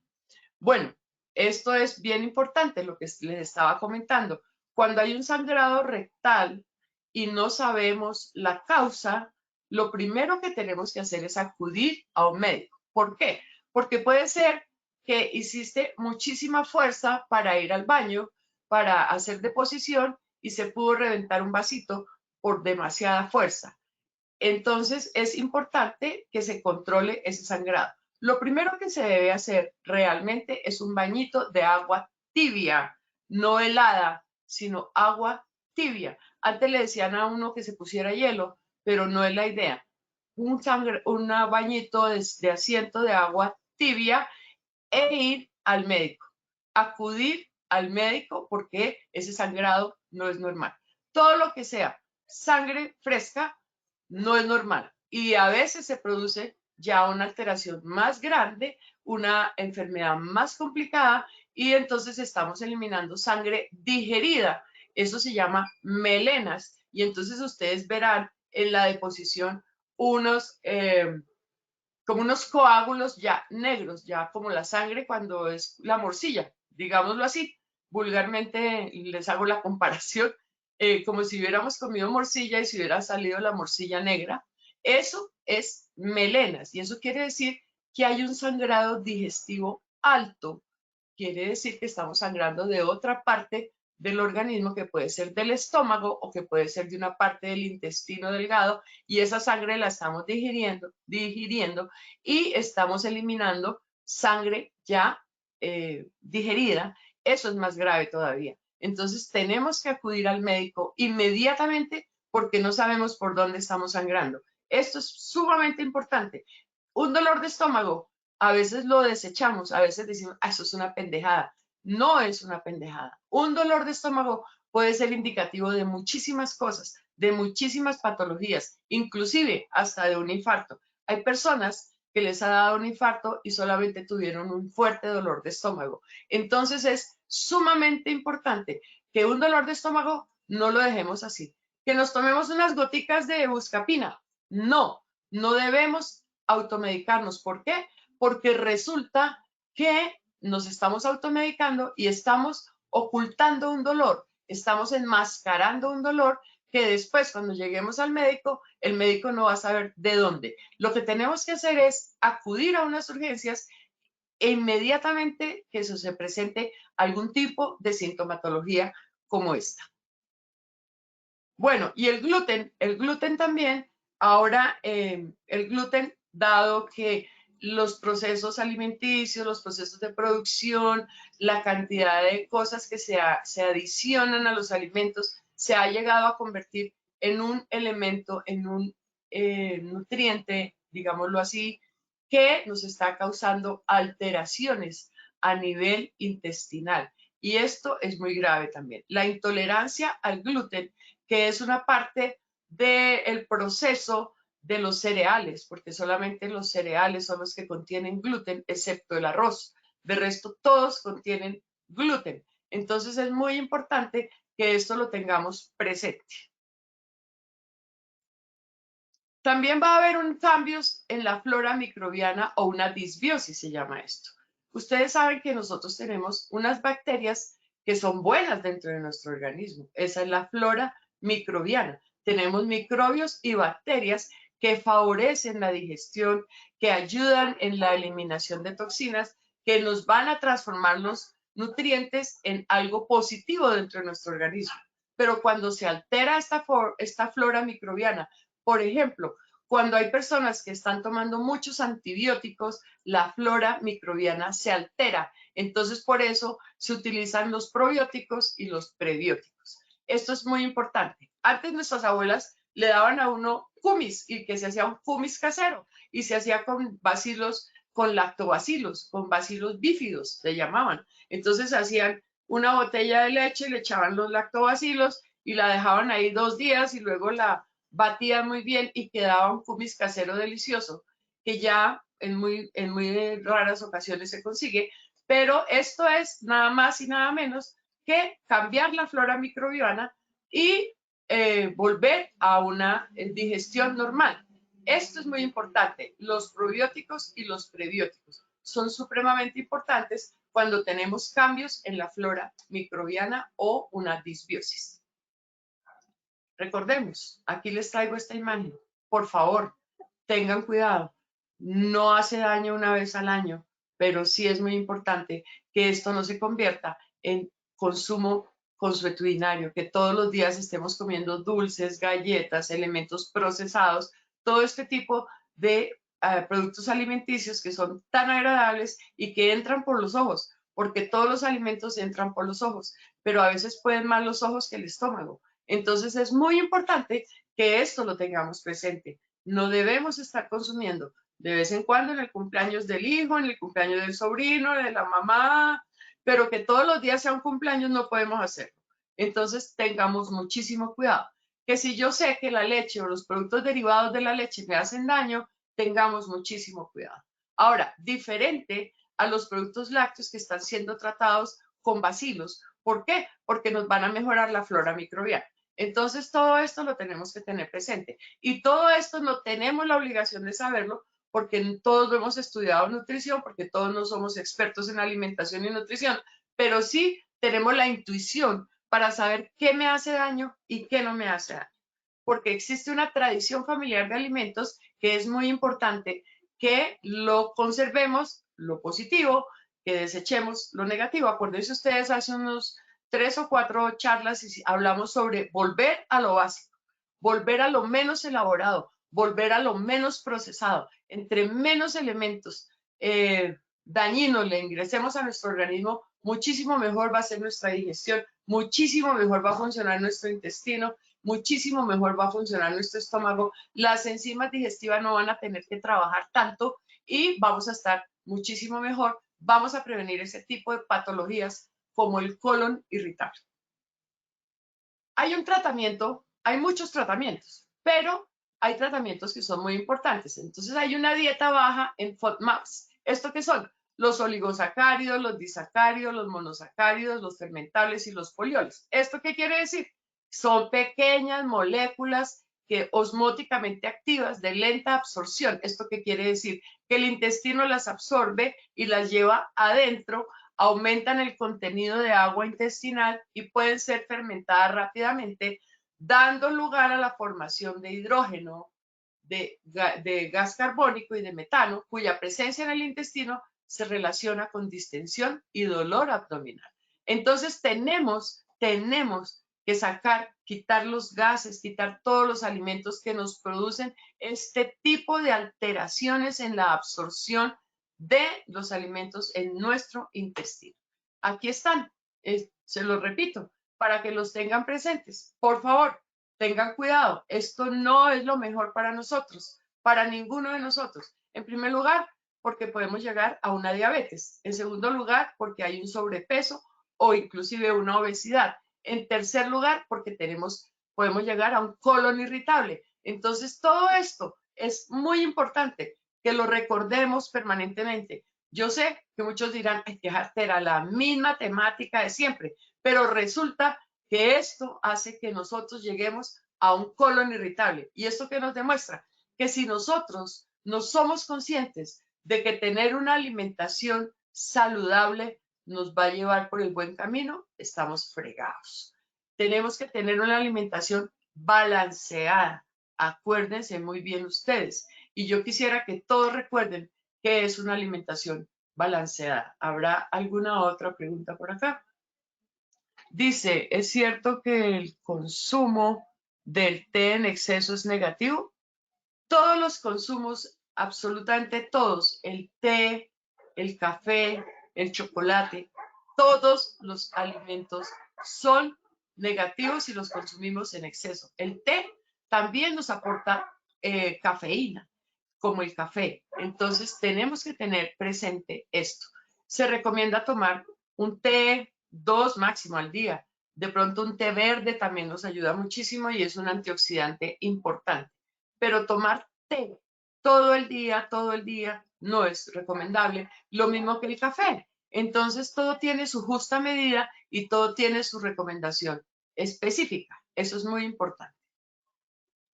Bueno, esto es bien importante, lo que les estaba comentando. Cuando hay un sangrado rectal y no sabemos la causa, lo primero que tenemos que hacer es acudir a un médico. ¿Por qué? Porque puede ser que hiciste muchísima fuerza para ir al baño, para hacer deposición, y se pudo reventar un vasito por demasiada fuerza. Entonces es importante que se controle ese sangrado. Lo primero que se debe hacer realmente es un bañito de agua tibia, no helada, sino agua tibia. Antes le decían a uno que se pusiera hielo, pero no es la idea. Un bañito de asiento de agua tibia e ir al médico. Acudir al médico porque ese sangrado no es normal. Todo lo que sea sangre fresca no es normal, y a veces se produce ya una alteración más grande, una enfermedad más complicada, y entonces estamos eliminando sangre digerida. Eso se llama melenas, y entonces ustedes verán en la deposición como unos coágulos ya negros, ya como la sangre cuando es la morcilla, digámoslo así. Vulgarmente les hago la comparación, como si hubiéramos comido morcilla y si hubiera salido la morcilla negra. Eso es melenas, y eso quiere decir que hay un sangrado digestivo alto. Quiere decir que estamos sangrando de otra parte del organismo, que puede ser del estómago o que puede ser de una parte del intestino delgado, y esa sangre la estamos digiriendo y estamos eliminando sangre ya digerida. Eso es más grave todavía. Entonces tenemos que acudir al médico inmediatamente porque no sabemos por dónde estamos sangrando. Esto es sumamente importante. Un dolor de estómago, a veces lo desechamos, a veces decimos, eso es una pendejada. No es una pendejada. Un dolor de estómago puede ser indicativo de muchísimas cosas, de muchísimas patologías, inclusive hasta de un infarto. Hay personas que les ha dado un infarto y solamente tuvieron un fuerte dolor de estómago. Entonces es sumamente importante que un dolor de estómago no lo dejemos así. Que nos tomemos unas goticas de buscapina. No, no debemos automedicarnos. ¿Por qué? Porque resulta que nos estamos automedicando y estamos ocultando un dolor. Estamos enmascarando un dolor que después cuando lleguemos al médico, el médico no va a saber de dónde. Lo que tenemos que hacer es acudir a unas urgencias e inmediatamente que eso se presente algún tipo de sintomatología como esta. Bueno, y el gluten también, ahora el gluten, dado que los procesos alimenticios, los procesos de producción, la cantidad de cosas que se adicionan a los alimentos, se ha llegado a convertir en un elemento, en un nutriente, digámoslo así, que nos está causando alteraciones a nivel intestinal. Y esto es muy grave también. La intolerancia al gluten, que es una parte del proceso de los cereales, porque solamente los cereales son los que contienen gluten, excepto el arroz. De resto, todos contienen gluten. Entonces es muy importante que esto lo tengamos presente. También va a haber cambios en la flora microbiana o una disbiosis, se llama esto. Ustedes saben que nosotros tenemos unas bacterias que son buenas dentro de nuestro organismo. Esa es la flora microbiana. Tenemos microbios y bacterias que favorecen la digestión, que ayudan en la eliminación de toxinas, que nos van a transformar los nutrientes en algo positivo dentro de nuestro organismo. Pero cuando se altera esta flora microbiana, por ejemplo, cuando hay personas que están tomando muchos antibióticos, la flora microbiana se altera. Entonces, por eso se utilizan los probióticos y los prebióticos. Esto es muy importante. Antes nuestras abuelas le daban a uno kumis y que se hacía un kumis casero y se hacía con bacilos, con lactobacilos, con bacilos bífidos, se llamaban. Entonces hacían una botella de leche, le echaban los lactobacilos y la dejaban ahí 2 días y luego la batían muy bien y quedaba un kumis casero delicioso, que ya en muy raras ocasiones se consigue, pero esto es nada más y nada menos que cambiar la flora microbiana y volver a una digestión normal. Esto es muy importante. Los probióticos y los prebióticos son supremamente importantes cuando tenemos cambios en la flora microbiana o una disbiosis. Recordemos, aquí les traigo esta imagen. Por favor, tengan cuidado. No hace daño una vez al año, pero sí es muy importante que esto no se convierta en consumo consuetudinario, que todos los días estemos comiendo dulces, galletas, elementos procesados, todo este tipo de productos alimenticios que son tan agradables y que entran por los ojos, porque todos los alimentos entran por los ojos, pero a veces pueden más los ojos que el estómago. Entonces es muy importante que esto lo tengamos presente. No debemos estar consumiendo de vez en cuando en el cumpleaños del hijo, en el cumpleaños del sobrino, de la mamá, pero que todos los días sea un cumpleaños no podemos hacerlo. Entonces tengamos muchísimo cuidado. Que si yo sé que la leche o los productos derivados de la leche me hacen daño, tengamos muchísimo cuidado. Ahora, diferente a los productos lácteos que están siendo tratados con bacilos. ¿Por qué? Porque nos van a mejorar la flora microbiana. Entonces, todo esto lo tenemos que tener presente. Y todo esto no tenemos la obligación de saberlo porque todos hemos estudiado nutrición, porque todos no somos expertos en alimentación y nutrición, pero sí tenemos la intuición para saber qué me hace daño y qué no me hace daño. Porque existe una tradición familiar de alimentos que es muy importante que lo conservemos, lo positivo, que desechemos lo negativo. Acuérdense ustedes, hace unos 3 o 4 charlas y hablamos sobre volver a lo básico, volver a lo menos elaborado, volver a lo menos procesado. Entre menos elementos dañinos le ingresemos a nuestro organismo, muchísimo mejor va a ser nuestra digestión, muchísimo mejor va a funcionar nuestro intestino, muchísimo mejor va a funcionar nuestro estómago. Las enzimas digestivas no van a tener que trabajar tanto y vamos a estar muchísimo mejor. Vamos a prevenir ese tipo de patologías como el colon irritable. Hay un tratamiento, hay muchos tratamientos, pero hay tratamientos que son muy importantes. Entonces hay una dieta baja en FODMAPs. ¿Esto qué son? Los oligosacáridos, los disacáridos, los monosacáridos, los fermentables y los polioles. ¿Esto qué quiere decir? Son pequeñas moléculas que osmóticamente activas de lenta absorción. ¿Esto qué quiere decir? Que el intestino las absorbe y las lleva adentro aumentan el contenido de agua intestinal y pueden ser fermentadas rápidamente, dando lugar a la formación de hidrógeno, de gas carbónico y de metano, cuya presencia en el intestino se relaciona con distensión y dolor abdominal. Entonces tenemos que quitar los gases, quitar todos los alimentos que nos producen este tipo de alteraciones en la absorción de los alimentos en nuestro intestino. Aquí están, se los repito, para que los tengan presentes. Por favor, tengan cuidado, esto no es lo mejor para nosotros, para ninguno de nosotros. En primer lugar, porque podemos llegar a una diabetes. En segundo lugar, porque hay un sobrepeso o inclusive una obesidad. En tercer lugar, porque podemos llegar a un colon irritable. Entonces, todo esto es muy importante que lo recordemos permanentemente. Yo sé que muchos dirán, ay, qué jartera, la misma temática de siempre, pero resulta que esto hace que nosotros lleguemos a un colon irritable. ¿Y esto qué nos demuestra? Que si nosotros no somos conscientes de que tener una alimentación saludable nos va a llevar por el buen camino, estamos fregados. Tenemos que tener una alimentación balanceada. Acuérdense muy bien ustedes. Y yo quisiera que todos recuerden que es una alimentación balanceada. ¿Habrá alguna otra pregunta por acá? Dice, ¿es cierto que el consumo del té en exceso es negativo? Todos los consumos, absolutamente todos, el té, el café, el chocolate, todos los alimentos son negativos si los consumimos en exceso. El té también nos aporta cafeína, como el café. Entonces tenemos que tener presente esto. Se recomienda tomar un té 2 máximo al día. De pronto un té verde también nos ayuda muchísimo y es un antioxidante importante. Pero tomar té todo el día, no es recomendable. Lo mismo que el café. Entonces todo tiene su justa medida y todo tiene su recomendación específica. Eso es muy importante.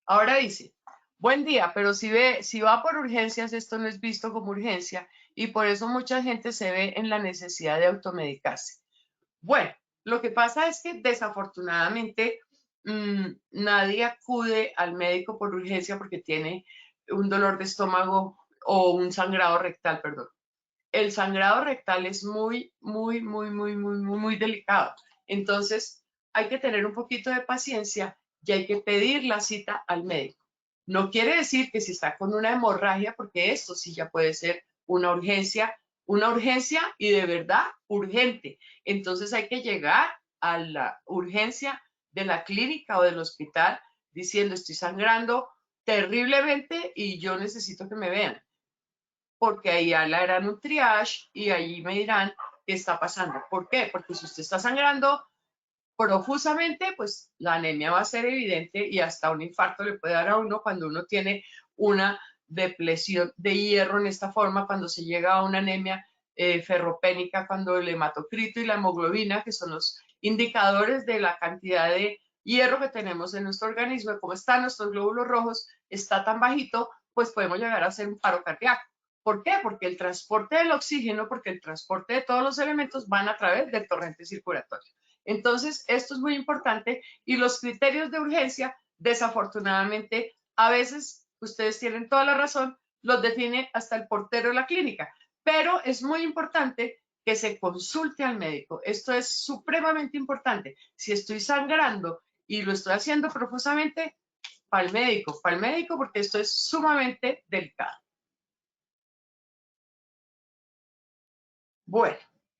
Ahora dice, buen día, pero si va por urgencias, esto no es visto como urgencia y por eso mucha gente se ve en la necesidad de automedicarse. Bueno, lo que pasa es que desafortunadamente nadie acude al médico por urgencia porque tiene un dolor de estómago o un sangrado rectal, perdón. El sangrado rectal es muy delicado. Entonces, hay que tener un poquito de paciencia y hay que pedir la cita al médico. No quiere decir que si está con una hemorragia, porque esto sí ya puede ser una urgencia y de verdad urgente. Entonces hay que llegar a la urgencia de la clínica o del hospital diciendo estoy sangrando terriblemente y yo necesito que me vean. Porque ahí le harán un triage y allí me dirán qué está pasando. ¿Por qué? Porque si usted está sangrando profusamente, pues la anemia va a ser evidente y hasta un infarto le puede dar a uno cuando uno tiene una depleción de hierro en esta forma, cuando se llega a una anemia ferropénica, cuando el hematocrito y la hemoglobina, que son los indicadores de la cantidad de hierro que tenemos en nuestro organismo, cómo están nuestros glóbulos rojos, está tan bajito, pues podemos llegar a hacer un paro cardíaco. ¿Por qué? Porque el transporte del oxígeno, porque el transporte de todos los elementos van a través del torrente circulatorio. Entonces, esto es muy importante y los criterios de urgencia, desafortunadamente, a veces, ustedes tienen toda la razón, los define hasta el portero de la clínica, pero es muy importante que se consulte al médico. Esto es supremamente importante. Si estoy sangrando y lo estoy haciendo profusamente, para el médico, porque esto es sumamente delicado. Bueno,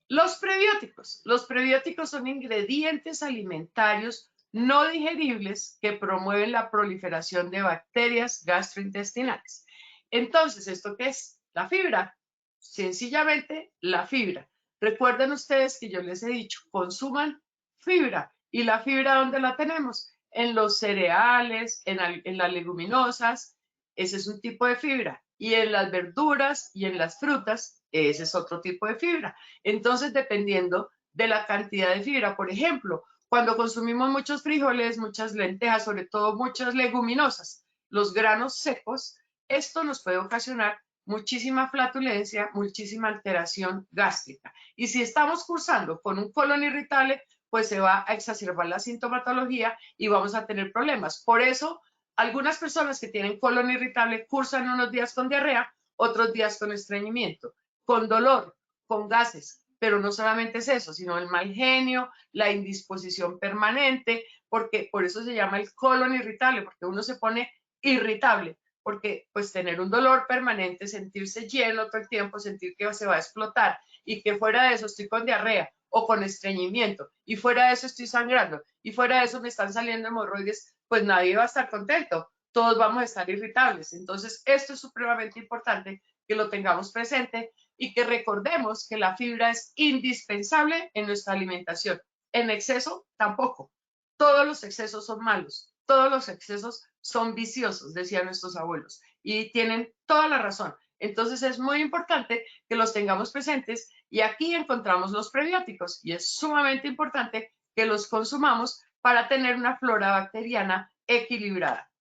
los prebióticos. Los prebióticos son ingredientes alimentarios no digeribles que promueven la proliferación de bacterias gastrointestinales. Entonces, ¿esto qué es? La fibra. Sencillamente, la fibra. Recuerden ustedes que yo les he dicho, consuman fibra. ¿Y la fibra dónde la tenemos? En los cereales, en las leguminosas. Ese es un tipo de fibra. Y en las verduras y en las frutas, ese es otro tipo de fibra. Entonces, dependiendo de la cantidad de fibra, por ejemplo, cuando consumimos muchos frijoles, muchas lentejas, sobre todo muchas leguminosas, los granos secos, esto nos puede ocasionar muchísima flatulencia, muchísima alteración gástrica. Y si estamos cursando con un colon irritable, pues se va a exacerbar la sintomatología y vamos a tener problemas. Por eso, algunas personas que tienen colon irritable cursan unos días con diarrea, otros días con estreñimiento, con dolor, con gases. Pero no solamente es eso, sino el mal genio, la indisposición permanente, porque por eso se llama el colon irritable, porque uno se pone irritable, porque pues tener un dolor permanente, sentirse lleno todo el tiempo, sentir que se va a explotar y que fuera de eso estoy con diarrea o con estreñimiento y fuera de eso estoy sangrando y fuera de eso me están saliendo hemorroides, pues nadie va a estar contento, todos vamos a estar irritables. Entonces esto es supremamente importante que lo tengamos presente y que recordemos que la fibra es indispensable en nuestra alimentación. En exceso tampoco. Todos los excesos son malos, todos los excesos son viciosos, decían nuestros abuelos, y tienen toda la razón. Entonces es muy importante que los tengamos presentes y aquí encontramos los prebióticos y es sumamente importante que los consumamos para tener una flora bacteriana equilibrada.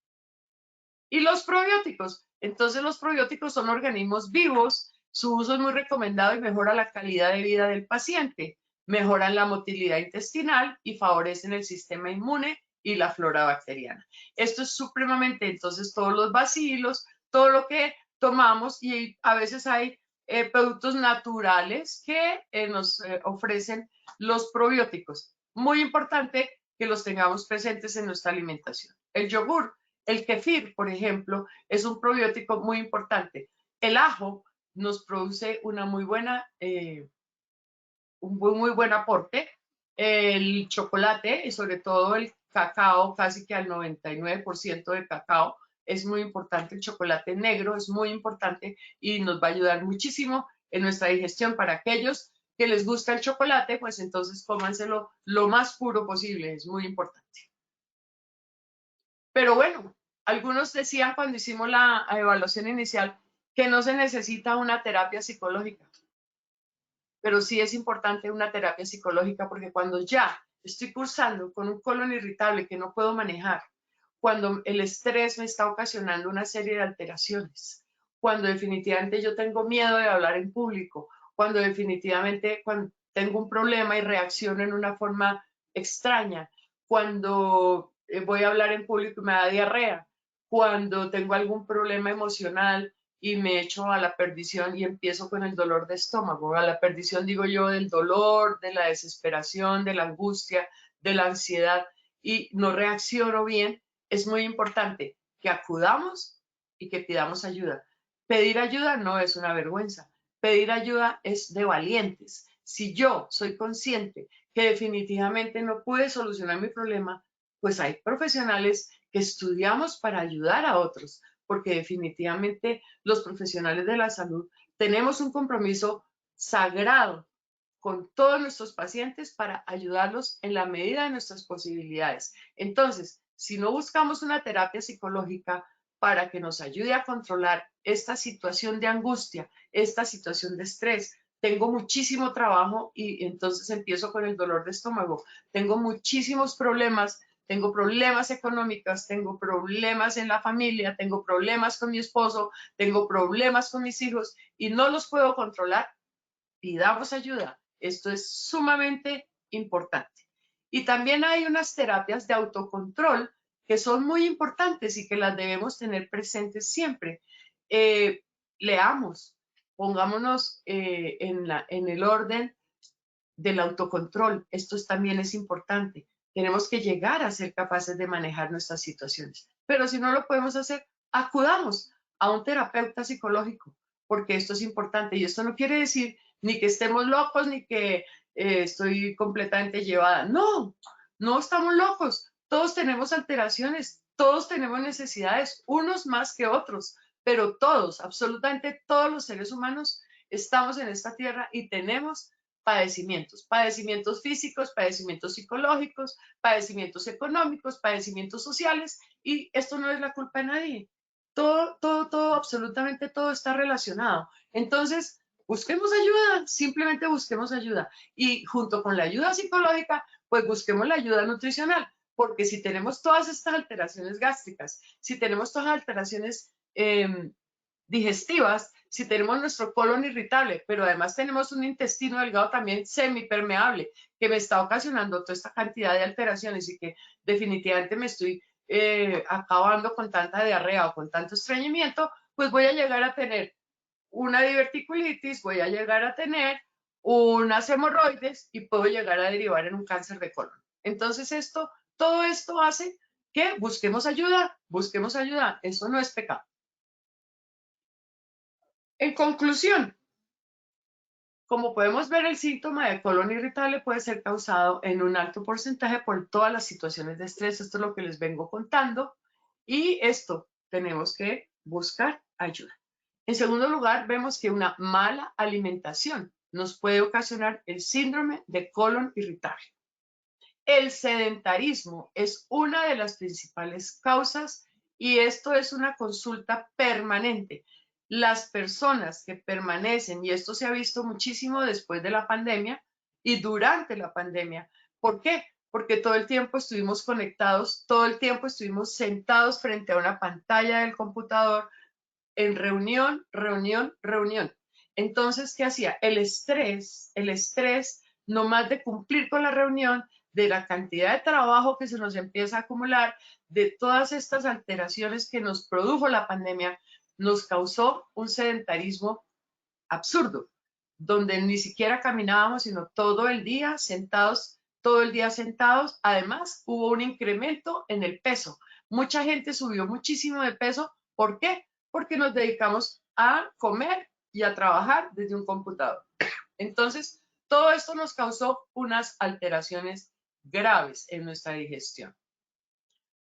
Y los probióticos, entonces los probióticos son organismos vivos, su uso es muy recomendado y mejora la calidad de vida del paciente, mejoran la motilidad intestinal y favorecen el sistema inmune y la flora bacteriana. Esto es supremamente, entonces todos los bacilos, todo lo que tomamos y a veces hay productos naturales que nos ofrecen los probióticos. Muy importante que los tengamos presentes en nuestra alimentación. El yogur, el kefir, por ejemplo, es un probiótico muy importante. El ajo nos produce una muy buena, un muy buen aporte. El chocolate y sobre todo el cacao, casi que al 99% de cacao, es muy importante. El chocolate negro es muy importante y nos va a ayudar muchísimo en nuestra digestión. Para aquellos que les gusta el chocolate, pues entonces cómanselo lo más puro posible, es muy importante. Pero bueno, algunos decían cuando hicimos la evaluación inicial que no se necesita una terapia psicológica, pero sí es importante una terapia psicológica porque cuando ya estoy cursando con un colon irritable que no puedo manejar, cuando el estrés me está ocasionando una serie de alteraciones, cuando definitivamente yo tengo miedo de hablar en público, cuando definitivamente cuando tengo un problema y reacciono en una forma extraña, cuando voy a hablar en público y me da diarrea, cuando tengo algún problema emocional y me echo a la perdición y empiezo con el dolor de estómago. A la perdición digo yo del dolor, de la desesperación, de la angustia, de la ansiedad y no reacciono bien. Es muy importante que acudamos y que pidamos ayuda. Pedir ayuda no es una vergüenza. Pedir ayuda es de valientes. Si yo soy consciente que definitivamente no pude solucionar mi problema, pues hay profesionales que estudiamos para ayudar a otros, porque definitivamente los profesionales de la salud tenemos un compromiso sagrado con todos nuestros pacientes para ayudarlos en la medida de nuestras posibilidades. Entonces, si no buscamos una terapia psicológica para que nos ayude a controlar esta situación de angustia, esta situación de estrés, tengo muchísimo trabajo y entonces empiezo con el dolor de estómago, tengo muchísimos problemas, tengo problemas económicos, tengo problemas en la familia, tengo problemas con mi esposo, tengo problemas con mis hijos y no los puedo controlar, pidamos ayuda. Esto es sumamente importante. Y también hay unas terapias de autocontrol que son muy importantes y que las debemos tener presentes siempre. Leamos, pongámonos en el orden del autocontrol. Esto también es importante. Tenemos que llegar a ser capaces de manejar nuestras situaciones. Pero si no lo podemos hacer, acudamos a un terapeuta psicológico, porque esto es importante. Y esto no quiere decir ni que estemos locos, ni que estoy completamente llevada. No, no estamos locos. Todos tenemos alteraciones, todos tenemos necesidades, unos más que otros, pero todos, absolutamente todos los seres humanos estamos en esta tierra y tenemos padecimientos físicos, padecimientos psicológicos, padecimientos económicos, padecimientos sociales, y esto no es la culpa de nadie. Todo, absolutamente todo está relacionado. Entonces, busquemos ayuda, simplemente busquemos ayuda. Y junto con la ayuda psicológica, pues busquemos la ayuda nutricional, porque si tenemos todas estas alteraciones gástricas, si tenemos todas las alteraciones digestivas si tenemos nuestro colon irritable, pero además tenemos un intestino delgado también semipermeable que me está ocasionando toda esta cantidad de alteraciones y que definitivamente me estoy acabando con tanta diarrea o con tanto estreñimiento, pues voy a llegar a tener una diverticulitis, voy a llegar a tener unas hemorroides y puedo llegar a derivar en un cáncer de colon. Entonces todo esto hace que busquemos ayuda, eso no es pecado. En conclusión, como podemos ver, el síntoma de colon irritable puede ser causado en un alto porcentaje por todas las situaciones de estrés. Esto es lo que les vengo contando y esto tenemos que buscar ayuda. En segundo lugar, vemos que una mala alimentación nos puede ocasionar el síndrome de colon irritable. El sedentarismo es una de las principales causas y esto es una consulta permanente. Las personas que permanecen, y esto se ha visto muchísimo después de la pandemia y durante la pandemia. ¿Por qué? Porque todo el tiempo estuvimos conectados, todo el tiempo estuvimos sentados frente a una pantalla del computador en reunión. Entonces, ¿qué hacía? El estrés, no más de cumplir con la reunión, de la cantidad de trabajo que se nos empieza a acumular, de todas estas alteraciones que nos produjo la pandemia, nos causó un sedentarismo absurdo, donde ni siquiera caminábamos, sino todo el día sentados. Además, hubo un incremento en el peso. Mucha gente subió muchísimo de peso. ¿Por qué? Porque nos dedicamos a comer y a trabajar desde un computador. Entonces, todo esto nos causó unas alteraciones graves en nuestra digestión.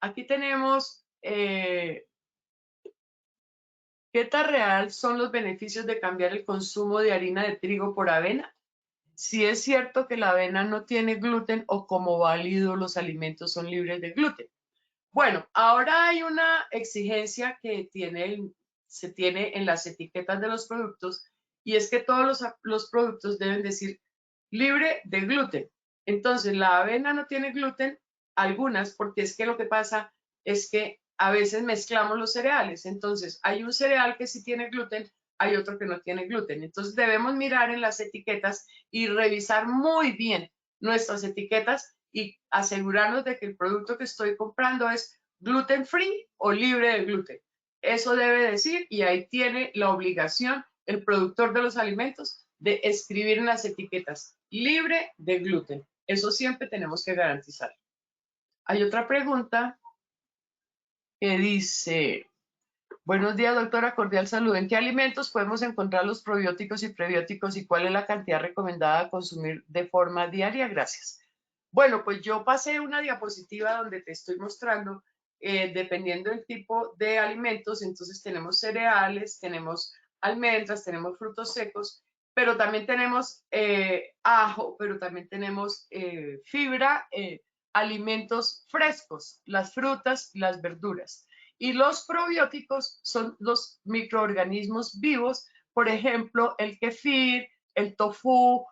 Aquí tenemos qué tan real son los beneficios de cambiar el consumo de harina de trigo por avena. Si es cierto que la avena no tiene gluten o como válido los alimentos son libres de gluten. Bueno, ahora hay una exigencia que se tiene en las etiquetas de los productos y es que todos los productos deben decir libre de gluten. Entonces, la avena no tiene gluten, algunas, porque es que lo que pasa es que a veces mezclamos los cereales. Entonces, hay un cereal que sí tiene gluten, hay otro que no tiene gluten. Entonces, debemos mirar en las etiquetas y revisar muy bien nuestras etiquetas y asegurarnos de que el producto que estoy comprando es gluten free o libre de gluten. Eso debe decir y ahí tiene la obligación el productor de los alimentos de escribir en las etiquetas libre de gluten. Eso siempre tenemos que garantizar. Hay otra pregunta que dice, buenos días, doctora, cordial saludo. ¿En qué alimentos podemos encontrar los probióticos y prebióticos y cuál es la cantidad recomendada a consumir de forma diaria? Gracias. Bueno, pues yo pasé una diapositiva donde te estoy mostrando, dependiendo del tipo de alimentos, entonces tenemos cereales, tenemos almendras, tenemos frutos secos, pero también tenemos ajo, pero también tenemos fibra, alimentos frescos, las frutas, las verduras. Y los probióticos son los microorganismos vivos, por ejemplo, el kefir, el tofu,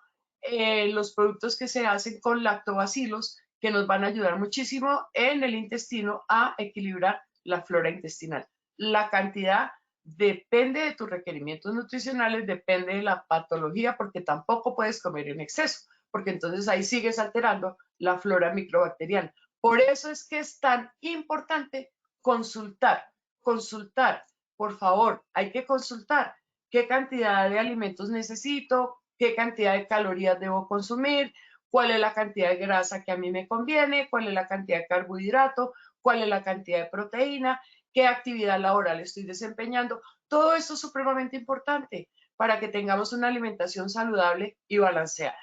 los productos que se hacen con lactobacilos, que nos van a ayudar muchísimo en el intestino a equilibrar la flora intestinal. La cantidad depende de tus requerimientos nutricionales, depende de la patología, porque tampoco puedes comer en exceso, porque entonces ahí sigues alterando la flora microbacteriana. Por eso es que es tan importante consultar, por favor, hay que consultar qué cantidad de alimentos necesito, qué cantidad de calorías debo consumir, cuál es la cantidad de grasa que a mí me conviene, cuál es la cantidad de carbohidrato, cuál es la cantidad de proteína, qué actividad laboral estoy desempeñando. Todo esto es supremamente importante para que tengamos una alimentación saludable y balanceada.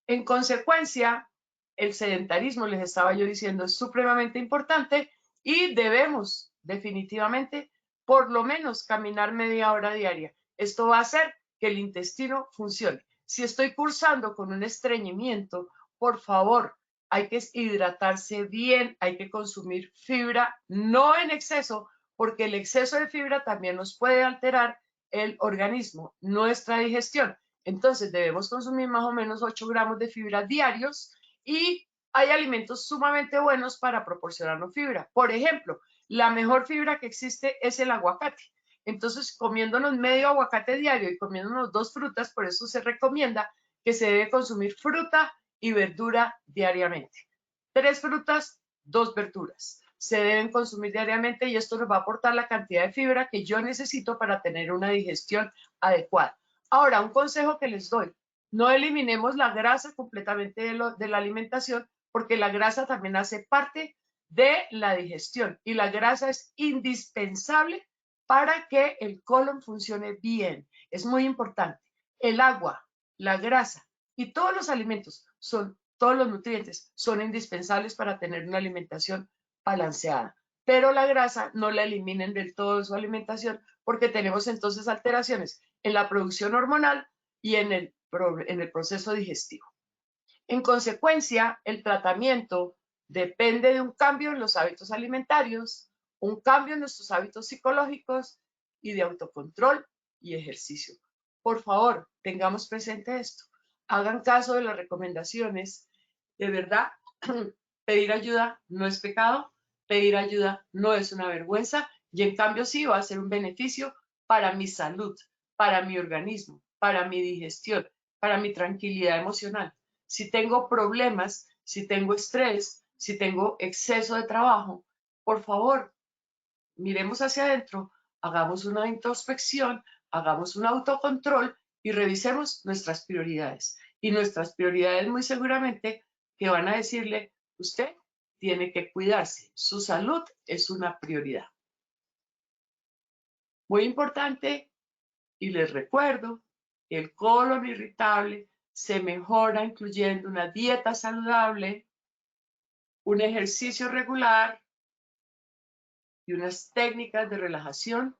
En consecuencia, el sedentarismo, les estaba yo diciendo, es supremamente importante y debemos definitivamente por lo menos caminar media hora diaria. Esto va a hacer que el intestino funcione. Si estoy cursando con un estreñimiento, por favor, hay que hidratarse bien, hay que consumir fibra, no en exceso, porque el exceso de fibra también nos puede alterar el organismo, nuestra digestión. Entonces debemos consumir más o menos 8 gramos de fibra diarios y hay alimentos sumamente buenos para proporcionarnos fibra. Por ejemplo, la mejor fibra que existe es el aguacate. Entonces, comiéndonos medio aguacate diario y comiéndonos 2 frutas, por eso se recomienda que se debe consumir fruta y verdura diariamente. 3 frutas, 2 verduras. Se deben consumir diariamente y esto nos va a aportar la cantidad de fibra que yo necesito para tener una digestión adecuada. Ahora, un consejo que les doy, no eliminemos la grasa completamente de la alimentación, porque la grasa también hace parte de la digestión y la grasa es indispensable para que el colon funcione bien. Es muy importante. El agua, la grasa y todos los alimentos todos los nutrientes son indispensables para tener una alimentación balanceada. Pero la grasa no la eliminen del todo de su alimentación porque tenemos entonces alteraciones en la producción hormonal y en el proceso digestivo. En consecuencia, el tratamiento depende de un cambio en los hábitos alimentarios, un cambio en nuestros hábitos psicológicos y de autocontrol y ejercicio. Por favor, tengamos presente esto. Hagan caso de las recomendaciones. De verdad, pedir ayuda no es pecado, pedir ayuda no es una vergüenza y en cambio sí va a ser un beneficio para mi salud, para mi organismo, para mi digestión, para mi tranquilidad emocional. Si tengo problemas, si tengo estrés, si tengo exceso de trabajo, por favor, miremos hacia adentro, hagamos una introspección, hagamos un autocontrol y revisemos nuestras prioridades. Y nuestras prioridades muy seguramente que van a decirle, usted tiene que cuidarse, su salud es una prioridad. Muy importante, y les recuerdo, el colon irritable se mejora incluyendo una dieta saludable, un ejercicio regular y unas técnicas de relajación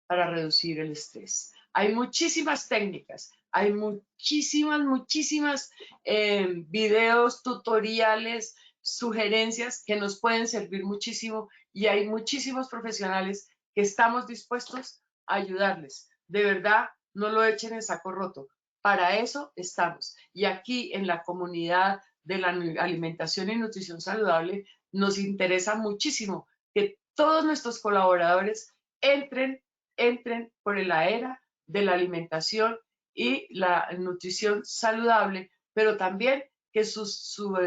para reducir el estrés. Hay muchísimas técnicas, hay muchísimas videos, tutoriales, sugerencias que nos pueden servir muchísimo y hay muchísimos profesionales que estamos dispuestos a ayudarles. De verdad, no lo echen en saco roto. Para eso estamos. Y aquí en la comunidad de la alimentación y nutrición saludable nos interesa muchísimo que todos nuestros colaboradores entren por la era de la alimentación y la nutrición saludable, pero también que su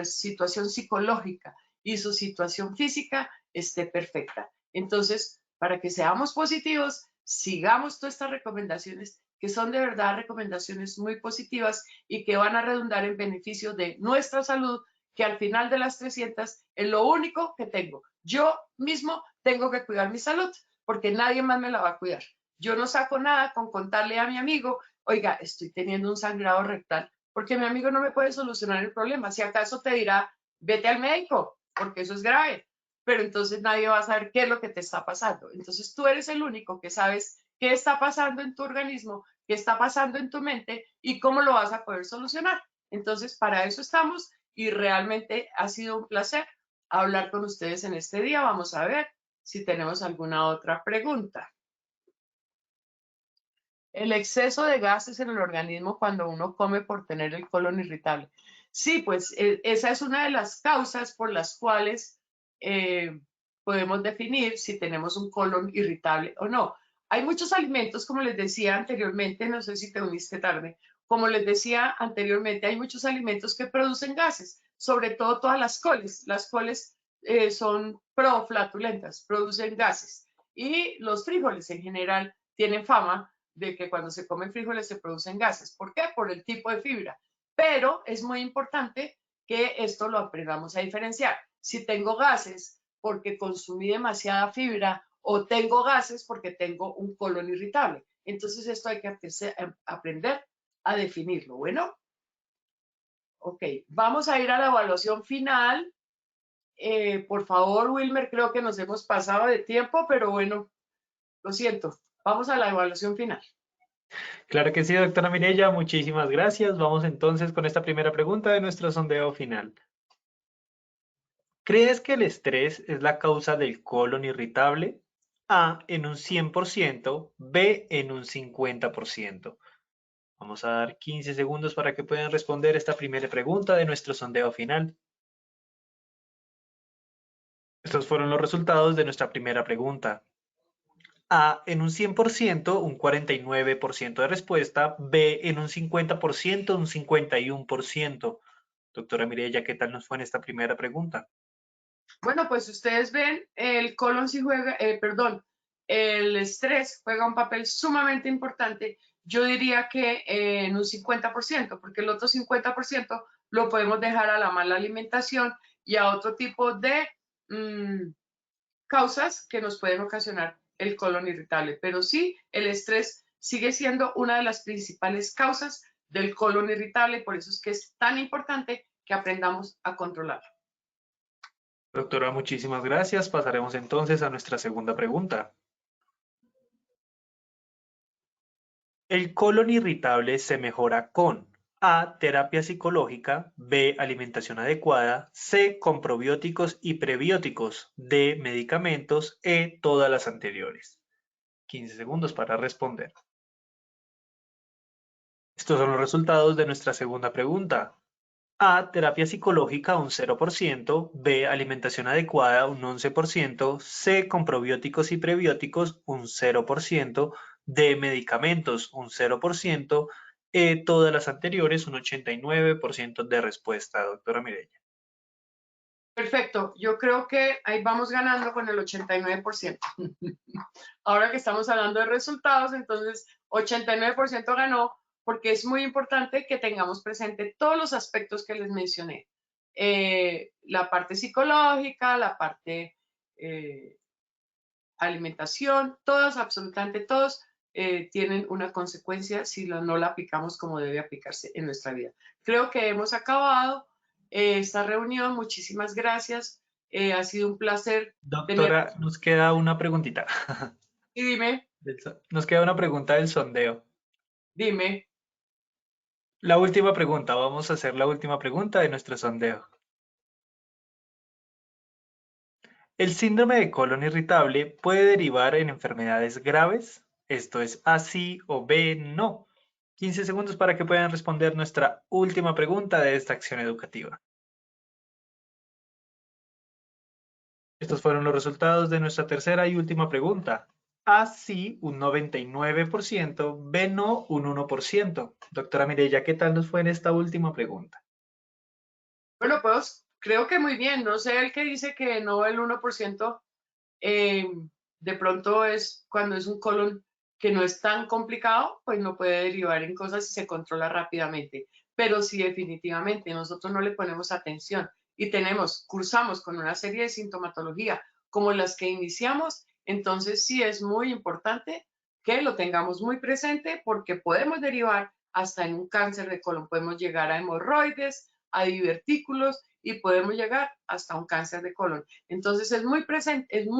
situación psicológica y su situación física esté perfecta. Entonces, para que seamos positivos, sigamos todas estas recomendaciones que son de verdad recomendaciones muy positivas y que van a redundar en beneficio de nuestra salud, que al final de las 300 es lo único que tengo. Yo mismo tengo que cuidar mi salud porque nadie más me la va a cuidar. Yo no saco nada con contarle a mi amigo, oiga, estoy teniendo un sangrado rectal, porque mi amigo no me puede solucionar el problema. Si acaso te dirá, vete al médico, porque eso es grave, pero entonces nadie va a saber qué es lo que te está pasando. Entonces tú eres el único que sabes qué está pasando en tu organismo, qué está pasando en tu mente y cómo lo vas a poder solucionar. Entonces, para eso estamos y realmente ha sido un placer hablar con ustedes en este día. Vamos a ver si tenemos alguna otra pregunta. El exceso de gases en el organismo cuando uno come por tener el colon irritable. Sí, pues esa es una de las causas por las cuales podemos definir si tenemos un colon irritable o no. Hay muchos alimentos, como les decía anteriormente, no sé si te uniste tarde, como les decía anteriormente, hay muchos alimentos que producen gases, sobre todo todas las coles. Las coles son proflatulentas, producen gases. Y los frijoles en general tienen fama de que cuando se comen frijoles se producen gases. ¿Por qué? Por el tipo de fibra. Pero es muy importante que esto lo aprendamos a diferenciar. Si tengo gases porque consumí demasiada fibra o tengo gases porque tengo un colon irritable. Entonces esto hay que aprender a definirlo. Bueno, ok, vamos a ir a la evaluación final. Por favor, Wilmer, creo que nos hemos pasado de tiempo, pero bueno, lo siento. Vamos a la evaluación final. Claro que sí, doctora Mireya, muchísimas gracias. Vamos entonces con esta primera pregunta de nuestro sondeo final. ¿Crees que el estrés es la causa del colon irritable? A, en un 100%, B, en un 50%. Vamos a dar 15 segundos para que puedan responder esta primera pregunta de nuestro sondeo final. Estos fueron los resultados de nuestra primera pregunta. A en un 100%, un 49% de respuesta, B en un 50%, un 51%. Doctora Mireya, ¿qué tal nos fue en esta primera pregunta? Bueno, pues ustedes ven, el colon sí juega, perdón, el estrés juega un papel sumamente importante. Yo diría que en un 50%, porque el otro 50% lo podemos dejar a la mala alimentación y a otro tipo de causas que nos pueden ocasionar el colon irritable. Pero sí, el estrés sigue siendo una de las principales causas del colon irritable, por eso es que es tan importante que aprendamos a controlarlo. Doctora, muchísimas gracias. Pasaremos entonces a nuestra segunda pregunta. El colon irritable se mejora con A, terapia psicológica, B, alimentación adecuada, C, con probióticos y prebióticos, D, medicamentos, E, todas las anteriores. 15 segundos para responder. Estos son los resultados de nuestra segunda pregunta. A, terapia psicológica, un 0%, B, alimentación adecuada, un 11%, C, con probióticos y prebióticos, un 0%, D, medicamentos, un 0%, E, todas las anteriores, un 89% de respuesta, doctora Mireya. Perfecto, yo creo que ahí vamos ganando con el 89%. Ahora que estamos hablando de resultados, entonces 89% ganó porque es muy importante que tengamos presente todos los aspectos que les mencioné. La parte psicológica, la parte alimentación, todos, absolutamente todos, tienen una consecuencia si no la aplicamos como debe aplicarse en nuestra vida. Creo que hemos acabado esta reunión. Muchísimas gracias. Ha sido un placer tener. Doctora, nos queda una preguntita. Y dime, Nos queda una pregunta del sondeo. dime. La última pregunta, vamos a hacer la última pregunta de nuestro sondeo. El síndrome de colon irritable puede derivar en enfermedades graves. Esto es A sí o B no. 15 segundos para que puedan responder nuestra última pregunta de esta acción educativa. Estos fueron los resultados de nuestra tercera y última pregunta. A sí, un 99%, B no, un 1%. Doctora Mireya, ¿qué tal nos fue en esta última pregunta? Bueno, pues creo que muy bien. No sé el que dice que no el 1%, de pronto es cuando es un colon que no es tan complicado, pues no puede derivar en cosas y se controla rápidamente. Pero si definitivamente nosotros no le ponemos atención y cursamos con una serie de sintomatología como las que iniciamos, entonces sí es muy importante que lo tengamos muy presente porque podemos derivar hasta en un cáncer de colon, podemos llegar a hemorroides, a divertículos y podemos llegar hasta un cáncer de colon. Entonces es muy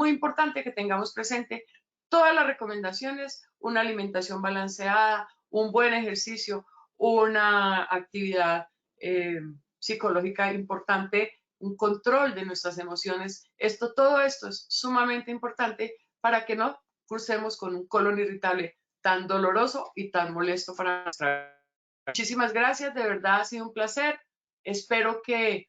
importante que tengamos presente todas las recomendaciones, una alimentación balanceada, un buen ejercicio, una actividad psicológica importante, un control de nuestras emociones. Todo esto es sumamente importante para que no cursemos con un colon irritable tan doloroso y tan molesto para nuestra vida. Muchísimas gracias, de verdad ha sido un placer. Espero que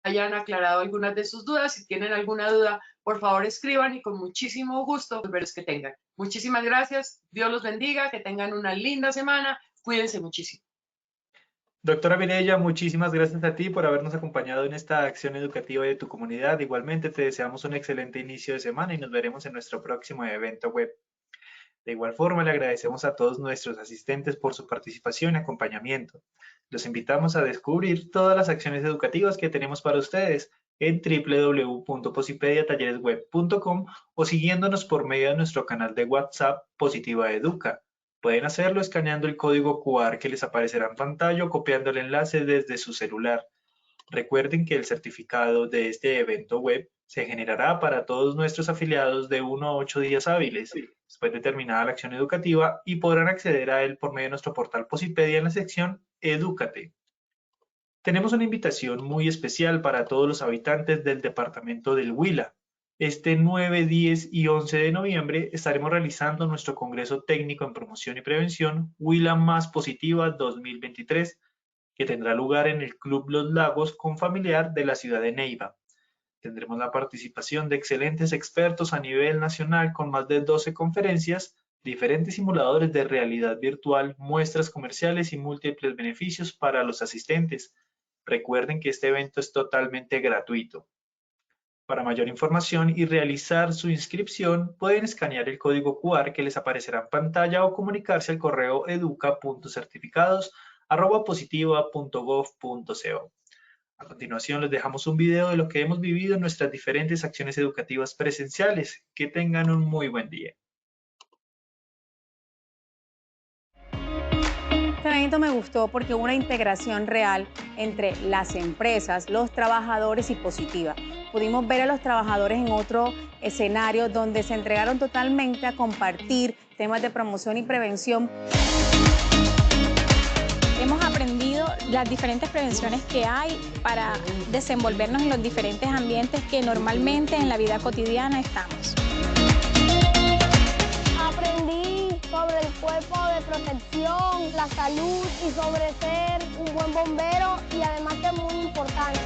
hayan aclarado algunas de sus dudas. Si tienen alguna duda, por favor escriban y con muchísimo gusto verlos que tengan. Muchísimas gracias. Dios los bendiga, que tengan una linda semana. Cuídense muchísimo. Doctora Mireya, muchísimas gracias a ti por habernos acompañado en esta acción educativa de tu comunidad. Igualmente te deseamos un excelente inicio de semana y nos veremos en nuestro próximo evento web. De igual forma, le agradecemos a todos nuestros asistentes por su participación y acompañamiento. Los invitamos a descubrir todas las acciones educativas que tenemos para ustedes en www.posipediatalleresweb.com o siguiéndonos por medio de nuestro canal de WhatsApp Positiva Educa. Pueden hacerlo escaneando el código QR que les aparecerá en pantalla o copiando el enlace desde su celular. Recuerden que el certificado de este evento web se generará para todos nuestros afiliados de 1 a 8 días hábiles después de terminada la acción educativa y podrán acceder a él por medio de nuestro portal Posipedia en la sección Edúcate. Tenemos una invitación muy especial para todos los habitantes del departamento del Huila. Este 9, 10 y 11 de noviembre estaremos realizando nuestro Congreso Técnico en Promoción y Prevención Huila Más Positiva 2023, que tendrá lugar en el Club Los Lagos Confamiliar de la ciudad de Neiva. Tendremos la participación de excelentes expertos a nivel nacional con más de 12 conferencias, diferentes simuladores de realidad virtual, muestras comerciales y múltiples beneficios para los asistentes. Recuerden que este evento es totalmente gratuito. Para mayor información y realizar su inscripción, pueden escanear el código QR que les aparecerá en pantalla o comunicarse al correo educa.certificados@positiva.gov.co. A continuación, les dejamos un video de lo que hemos vivido en nuestras diferentes acciones educativas presenciales. Que tengan un muy buen día. Este evento me gustó porque hubo una integración real entre las empresas, los trabajadores y Positiva. Pudimos ver a los trabajadores en otro escenario donde se entregaron totalmente a compartir temas de promoción y prevención. Hemos aprendido las diferentes prevenciones que hay para desenvolvernos en los diferentes ambientes que normalmente en la vida cotidiana estamos. Aprendí sobre el cuerpo de protección, la salud y sobre ser un buen bombero y además que es muy importante.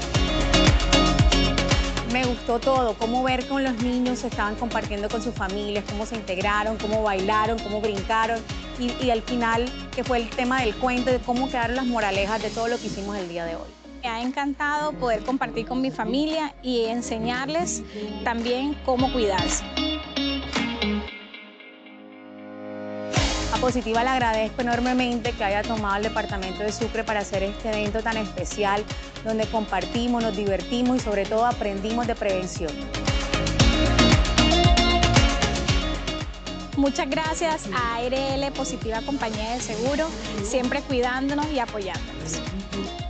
Me gustó todo, cómo ver con los niños estaban compartiendo con sus familias, cómo se integraron, cómo bailaron, cómo brincaron y al final que fue el tema del cuento de cómo quedaron las moralejas de todo lo que hicimos el día de hoy. Me ha encantado poder compartir con mi familia y enseñarles también cómo cuidarse. A Positiva le agradezco enormemente que haya tomado el departamento de Sucre para hacer este evento tan especial, donde compartimos, nos divertimos y sobre todo aprendimos de prevención. Muchas gracias a ARL Positiva Compañía de Seguro, siempre cuidándonos y apoyándonos.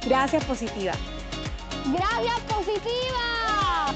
Gracias, Positiva. ¡Gracias, Positiva!